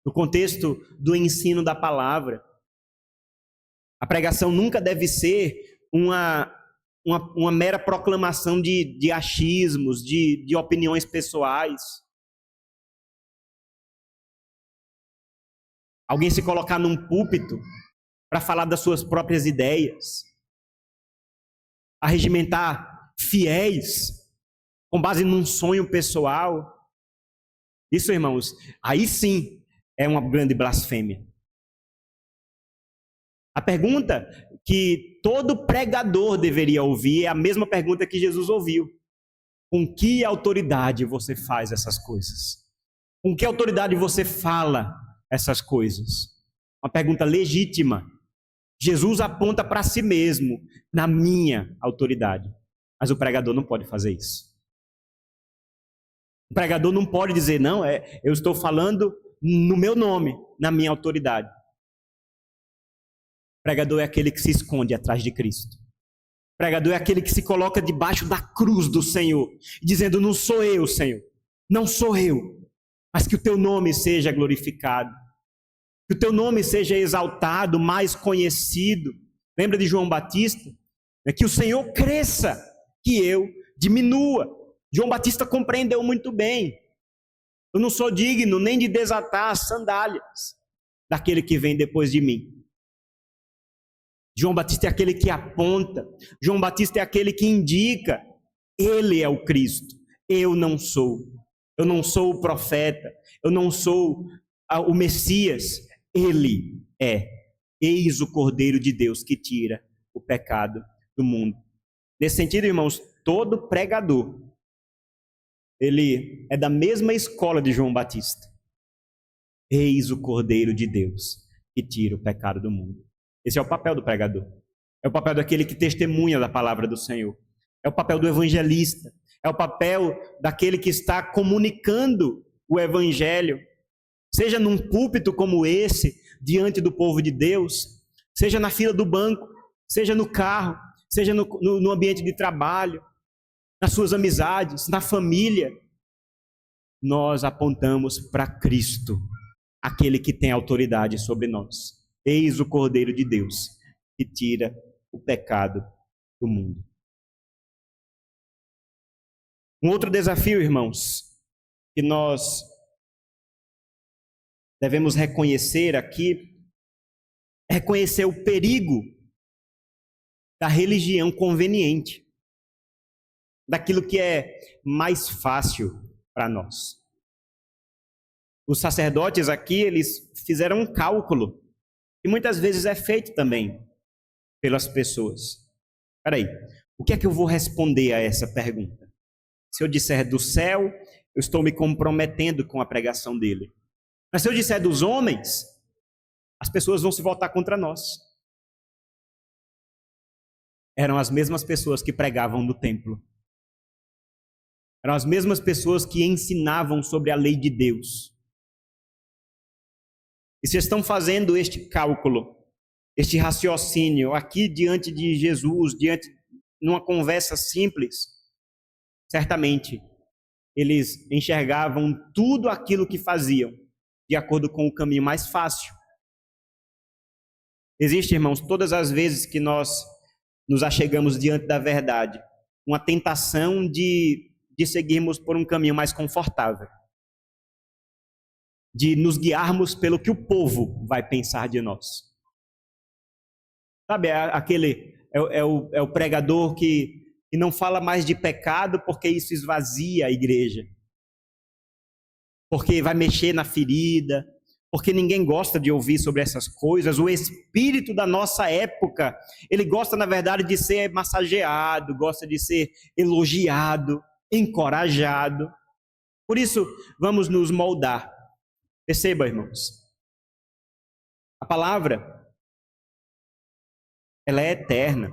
No contexto do ensino da palavra. A pregação nunca deve ser uma mera proclamação de achismos, de opiniões pessoais. Alguém se colocar num púlpito para falar das suas próprias ideias, arregimentar fiéis com base num sonho pessoal. Isso, irmãos, aí sim é uma grande blasfêmia. A pergunta que todo pregador deveria ouvir é a mesma pergunta que Jesus ouviu. Com que autoridade você faz essas coisas? Com que autoridade você fala essas coisas? Uma pergunta legítima. Jesus aponta para si mesmo, na minha autoridade. Mas o pregador não pode fazer isso. O pregador não pode dizer, não, eu estou falando no meu nome, na minha autoridade. O pregador é aquele que se esconde atrás de Cristo. O pregador é aquele que se coloca debaixo da cruz do Senhor, dizendo, não sou eu, Senhor, não sou eu, mas que o teu nome seja glorificado, que o teu nome seja exaltado, mais conhecido. Lembra de João Batista? Que o Senhor cresça, que eu diminua. João Batista compreendeu muito bem. Eu não sou digno nem de desatar as sandálias daquele que vem depois de mim. João Batista é aquele que aponta. João Batista é aquele que indica. Ele é o Cristo. Eu não sou. Eu não sou o profeta. Eu não sou o Messias. Ele é. Eis o Cordeiro de Deus que tira o pecado do mundo. Nesse sentido, irmãos, todo pregador, ele é da mesma escola de João Batista. Eis o Cordeiro de Deus que tira o pecado do mundo. Esse é o papel do pregador. É o papel daquele que testemunha da palavra do Senhor. É o papel do evangelista. É o papel daquele que está comunicando o evangelho. Seja num púlpito como esse, diante do povo de Deus, seja na fila do banco, seja no carro, seja no ambiente de trabalho, nas suas amizades, na família, nós apontamos para Cristo, aquele que tem autoridade sobre nós. Eis o Cordeiro de Deus que tira o pecado do mundo. Um outro desafio, irmãos, que nós devemos reconhecer aqui, é reconhecer o perigo da religião conveniente, daquilo que é mais fácil para nós. Os sacerdotes aqui, eles fizeram um cálculo, que muitas vezes é feito também pelas pessoas. Espera aí, o que é que eu vou responder a essa pergunta? Se eu disser do céu, eu estou me comprometendo com a pregação dele. Mas se eu disser dos homens, as pessoas vão se voltar contra nós. Eram as mesmas pessoas que pregavam no templo. Eram as mesmas pessoas que ensinavam sobre a lei de Deus. E vocês estão fazendo este cálculo, este raciocínio aqui diante de Jesus, numa conversa simples, certamente eles enxergavam tudo aquilo que faziam de acordo com o caminho mais fácil. Existe, irmãos, todas as vezes que nós nos achegamos diante da verdade, uma tentação de seguirmos por um caminho mais confortável, de nos guiarmos pelo que o povo vai pensar de nós. Sabe, é o pregador que não fala mais de pecado porque isso esvazia a igreja, porque vai mexer na ferida, porque ninguém gosta de ouvir sobre essas coisas. O espírito da nossa época, ele gosta, na verdade, de ser massageado, gosta de ser elogiado, encorajado. Por isso, vamos nos moldar. Perceba, irmãos, a palavra, ela é eterna.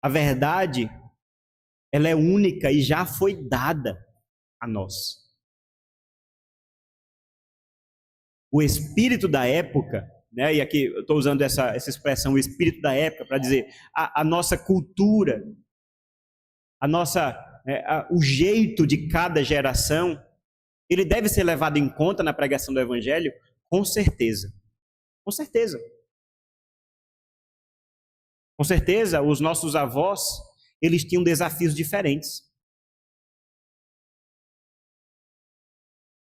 A verdade, ela é única e já foi dada a nós. O espírito da época, né, e aqui eu estou usando essa expressão, o espírito da época, para dizer a nossa cultura, o jeito de cada geração, ele deve ser levado em conta na pregação do Evangelho, com certeza. Com certeza. Com certeza, os nossos avós, eles tinham desafios diferentes.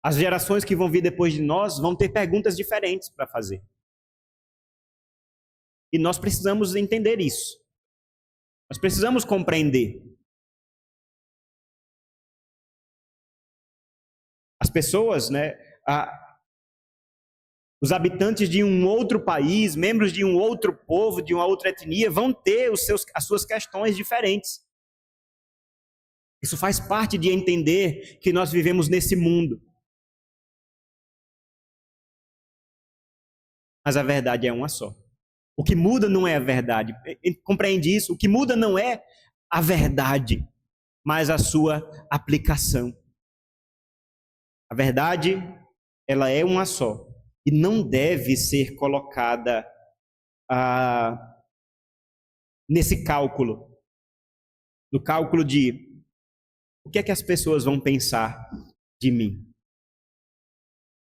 As gerações que vão vir depois de nós vão ter perguntas diferentes para fazer. E nós precisamos entender isso. Nós precisamos compreender. As pessoas, né, os habitantes de um outro país, membros de um outro povo, de uma outra etnia, vão ter as suas questões diferentes. Isso faz parte de entender que nós vivemos nesse mundo. Mas a verdade é uma só. O que muda não é a verdade. Compreende isso? O que muda não é a verdade, mas a sua aplicação. A verdade, ela é uma só. E não deve ser colocada nesse cálculo. No cálculo de o que é que as pessoas vão pensar de mim.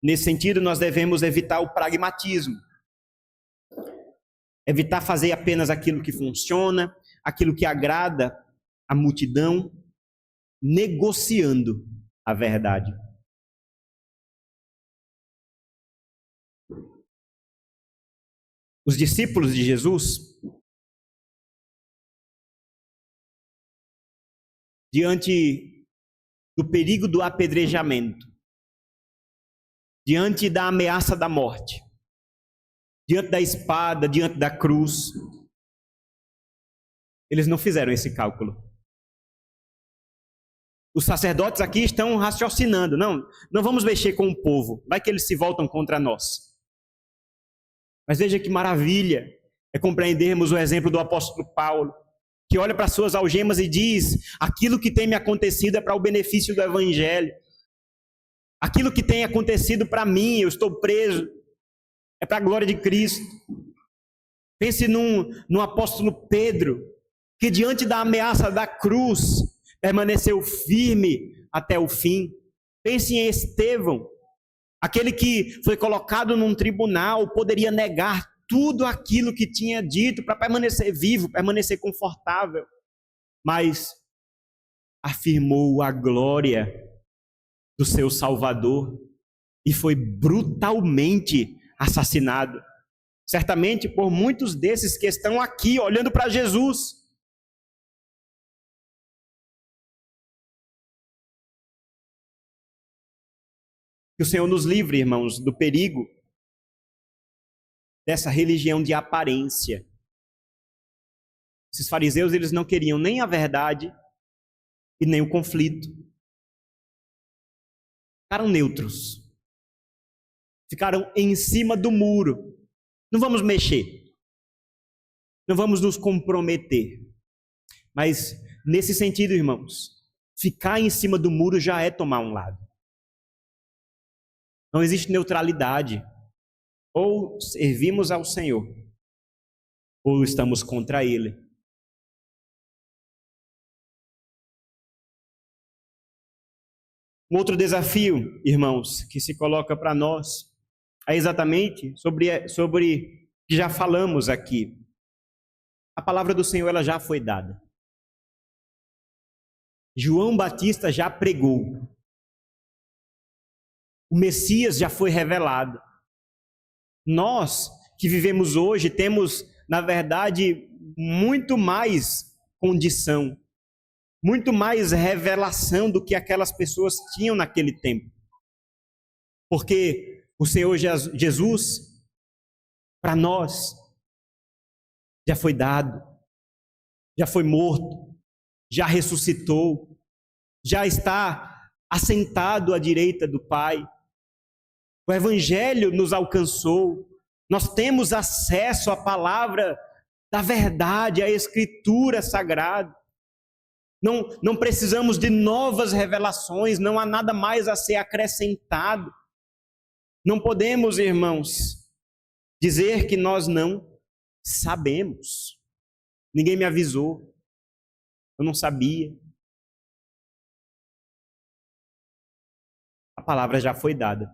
Nesse sentido, nós devemos evitar o pragmatismo. Evitar fazer apenas aquilo que funciona, aquilo que agrada a multidão, negociando a verdade. Os discípulos de Jesus, diante do perigo do apedrejamento, diante da ameaça da morte, diante da espada, diante da cruz, eles não fizeram esse cálculo. Os sacerdotes aqui estão raciocinando, não vamos mexer com o povo, vai que eles se voltam contra nós. Mas veja que maravilha é compreendermos o exemplo do apóstolo Paulo, que olha para suas algemas e diz: aquilo que tem me acontecido é para o benefício do Evangelho. Aquilo que tem acontecido para mim, eu estou preso, é para a glória de Cristo. Pense num apóstolo Pedro, que diante da ameaça da cruz, permaneceu firme até o fim. Pense em Estevão, aquele que foi colocado num tribunal, poderia negar tudo aquilo que tinha dito para permanecer vivo, permanecer confortável, mas afirmou a glória do seu Salvador e foi brutalmente assassinado. Certamente por muitos desses que estão aqui olhando para Jesus. Que o Senhor nos livre, irmãos, do perigo dessa religião de aparência. Esses fariseus, eles não queriam nem a verdade e nem o conflito. Ficaram neutros. Ficaram em cima do muro. Não vamos mexer. Não vamos nos comprometer. Mas, nesse sentido, irmãos, ficar em cima do muro já é tomar um lado. Não existe neutralidade. Ou servimos ao Senhor, ou estamos contra Ele. Um outro desafio, irmãos, que se coloca para nós, é exatamente sobre que já falamos aqui. A palavra do Senhor, ela já foi dada. João Batista já pregou. O Messias já foi revelado. Nós que vivemos hoje temos, na verdade, muito mais condição, muito mais revelação do que aquelas pessoas tinham naquele tempo. Porque o Senhor Jesus, para nós, já foi dado, já foi morto, já ressuscitou, já está assentado à direita do Pai. O Evangelho nos alcançou, nós temos acesso à palavra da verdade, à Escritura Sagrada. Não precisamos de novas revelações, não há nada mais a ser acrescentado. Não podemos, irmãos, dizer que nós não sabemos. Ninguém me avisou, eu não sabia. A palavra já foi dada.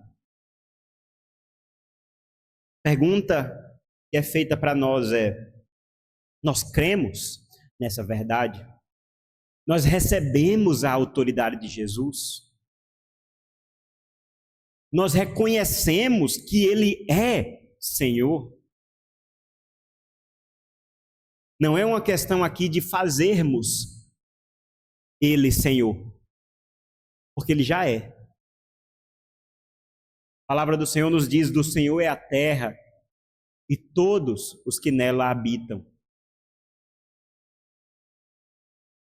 A pergunta que é feita para nós é: nós cremos nessa verdade? Nós recebemos a autoridade de Jesus? Nós reconhecemos que Ele é Senhor? Não é uma questão aqui de fazermos Ele Senhor, porque Ele já é. A palavra do Senhor nos diz: do Senhor é a terra e todos os que nela habitam.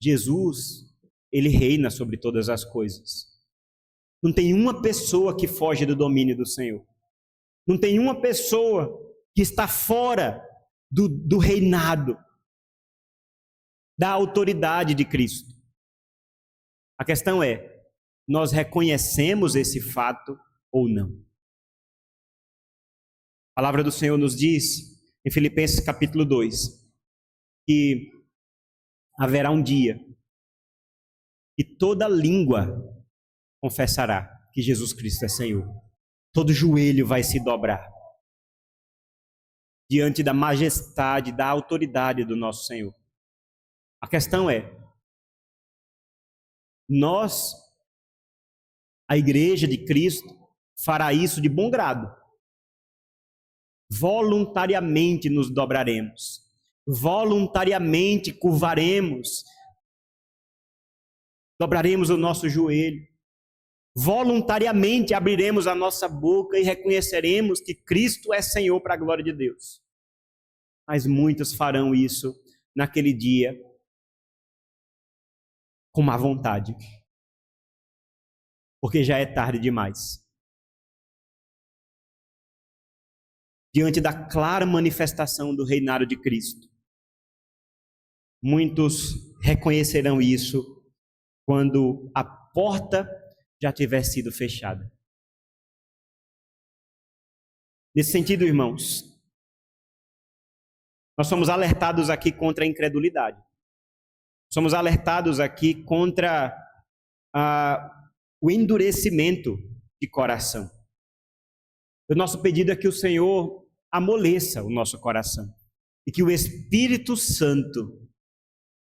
Jesus, Ele reina sobre todas as coisas. Não tem uma pessoa que foge do domínio do Senhor. Não tem uma pessoa que está fora do reinado, da autoridade de Cristo. A questão é: nós reconhecemos esse fato ou não? A palavra do Senhor nos diz, em Filipenses capítulo 2, que haverá um dia e toda língua confessará que Jesus Cristo é Senhor. Todo joelho vai se dobrar diante da majestade, da autoridade do nosso Senhor. A questão é: nós, a Igreja de Cristo, fará isso de bom grado. Voluntariamente nos dobraremos. Voluntariamente curvaremos. Dobraremos o nosso joelho. Voluntariamente abriremos a nossa boca e reconheceremos que Cristo é Senhor para a glória de Deus. Mas muitos farão isso naquele dia com má vontade, porque já é tarde demais. Diante da clara manifestação do reinado de Cristo, muitos reconhecerão isso quando a porta já tiver sido fechada. Nesse sentido, irmãos, nós somos alertados aqui contra a incredulidade. Somos alertados aqui contra o endurecimento de coração. O nosso pedido é que o Senhor amoleça o nosso coração e que o Espírito Santo,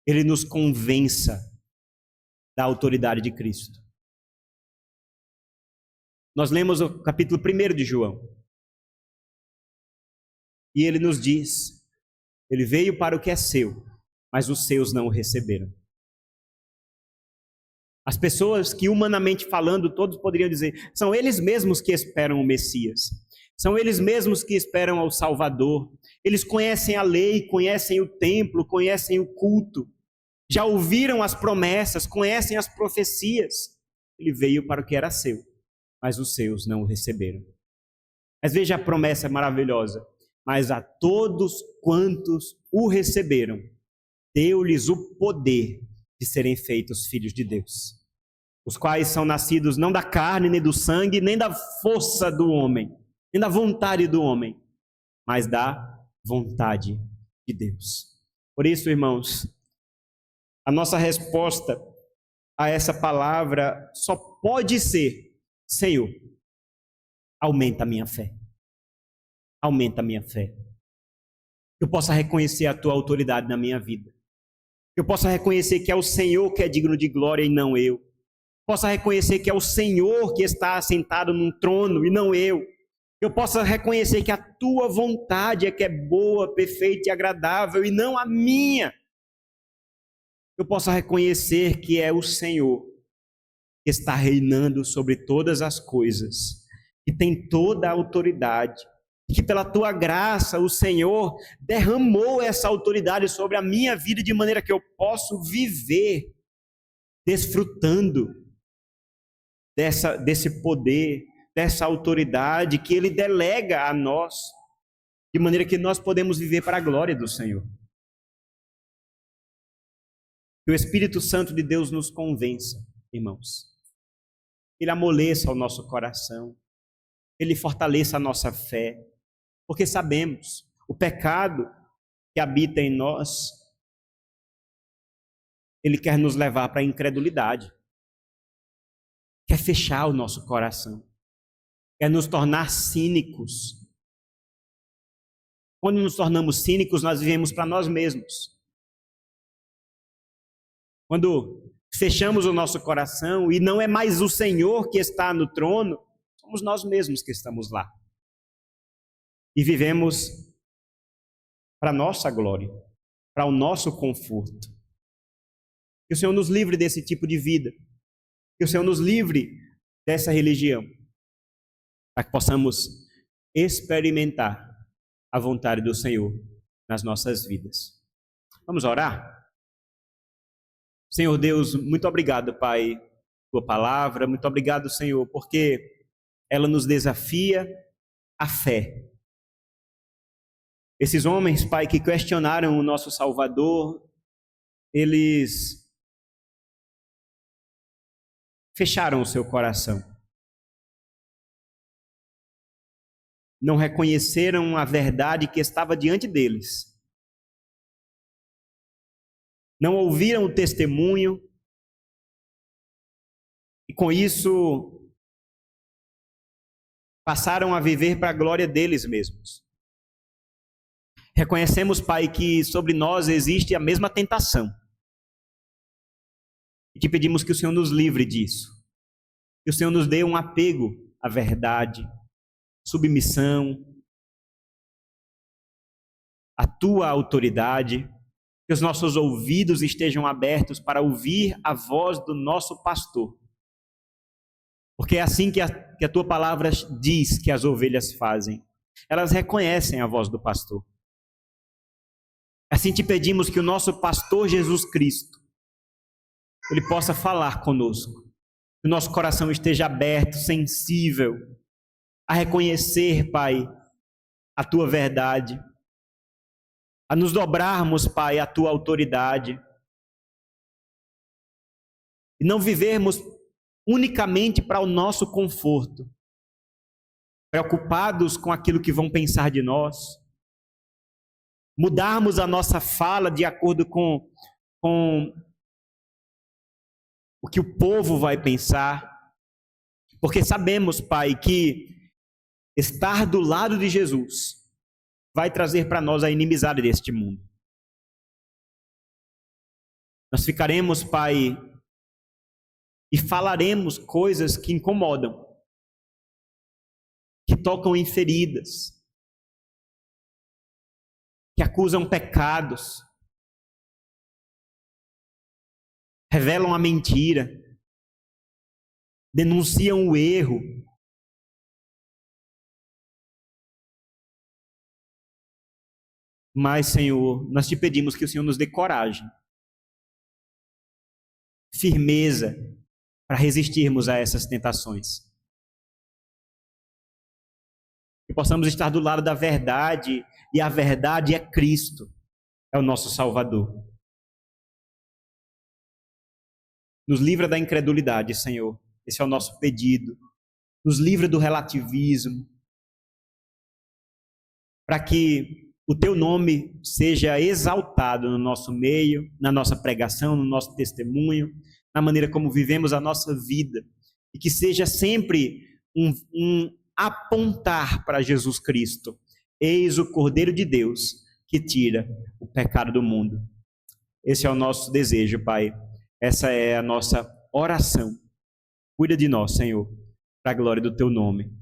Ele nos convença da autoridade de Cristo. Nós lemos o capítulo 1 de João. E ele nos diz: Ele veio para o que é seu, mas os seus não o receberam. As pessoas que, humanamente falando, todos poderiam dizer, são eles mesmos que esperam o Messias. São eles mesmos que esperam ao Salvador. Eles conhecem a lei, conhecem o templo, conhecem o culto. Já ouviram as promessas, conhecem as profecias. Ele veio para o que era seu, mas os seus não o receberam. Mas veja a promessa maravilhosa. Mas a todos quantos o receberam, deu-lhes o poder de serem feitos filhos de Deus, os quais são nascidos não da carne, nem do sangue, nem da força do homem, nem da vontade do homem, mas da vontade de Deus. Por isso, irmãos, a nossa resposta a essa palavra só pode ser: Senhor, aumenta a minha fé. Aumenta a minha fé. Que eu possa reconhecer a tua autoridade na minha vida. Que eu possa reconhecer que é o Senhor que é digno de glória e não eu. Possa reconhecer que é o Senhor que está assentado num trono e não eu. Que eu possa reconhecer que a tua vontade é que é boa, perfeita e agradável e não a minha. Que eu possa reconhecer que é o Senhor que está reinando sobre todas as coisas que tem toda a autoridade, que pela tua graça o Senhor derramou essa autoridade sobre a minha vida de maneira que eu posso viver desfrutando desse poder, dessa autoridade que Ele delega a nós, de maneira que nós podemos viver para a glória do Senhor. Que o Espírito Santo de Deus nos convença, irmãos. Ele amoleça o nosso coração, Ele fortaleça a nossa fé, porque sabemos, o pecado que habita em nós, ele quer nos levar para a incredulidade, quer fechar o nosso coração, quer nos tornar cínicos. Quando nos tornamos cínicos, nós vivemos para nós mesmos. Quando fechamos o nosso coração e não é mais o Senhor que está no trono, somos nós mesmos que estamos lá. E vivemos para a nossa glória, para o nosso conforto. Que o Senhor nos livre desse tipo de vida. Que o Senhor nos livre dessa religião. Para que possamos experimentar a vontade do Senhor nas nossas vidas. Vamos orar? Senhor Deus, muito obrigado, Pai, por tua palavra. Muito obrigado, Senhor, porque ela nos desafia a fé. Esses homens, Pai, que questionaram o nosso Salvador, eles fecharam o seu coração. Não reconheceram a verdade que estava diante deles. Não ouviram o testemunho. E com isso, passaram a viver para a glória deles mesmos. Reconhecemos, Pai, que sobre nós existe a mesma tentação. E te pedimos que o Senhor nos livre disso. Que o Senhor nos dê um apego à verdade, submissão, à tua autoridade. Que os nossos ouvidos estejam abertos para ouvir a voz do nosso pastor. Porque é assim que a tua palavra diz que as ovelhas fazem. Elas reconhecem a voz do pastor. Assim te pedimos que o nosso pastor Jesus Cristo, ele possa falar conosco. Que o nosso coração esteja aberto, sensível, a reconhecer, Pai, a tua verdade. A nos dobrarmos, Pai, a tua autoridade. E não vivermos unicamente para o nosso conforto, preocupados com aquilo que vão pensar de nós. Mudarmos a nossa fala de acordo com o que o povo vai pensar. Porque sabemos, Pai, que estar do lado de Jesus vai trazer para nós a inimizade deste mundo. Nós ficaremos, Pai, e falaremos coisas que incomodam, que tocam em feridas, que acusam pecados, revelam a mentira, denunciam o erro. Mas, Senhor, nós te pedimos que o Senhor nos dê coragem, firmeza, para resistirmos a essas tentações. Que possamos estar do lado da verdade, e a verdade é Cristo, é o nosso Salvador. Nos livra da incredulidade, Senhor. Esse é o nosso pedido. Nos livra do relativismo, para que o teu nome seja exaltado no nosso meio, na nossa pregação, no nosso testemunho, na maneira como vivemos a nossa vida, e que seja sempre um apontar para Jesus Cristo. Eis o Cordeiro de Deus que tira o pecado do mundo. Esse é o nosso desejo, Pai. Essa é a nossa oração. Cuida de nós, Senhor, para a glória do teu nome.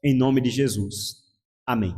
Em nome de Jesus. Amém.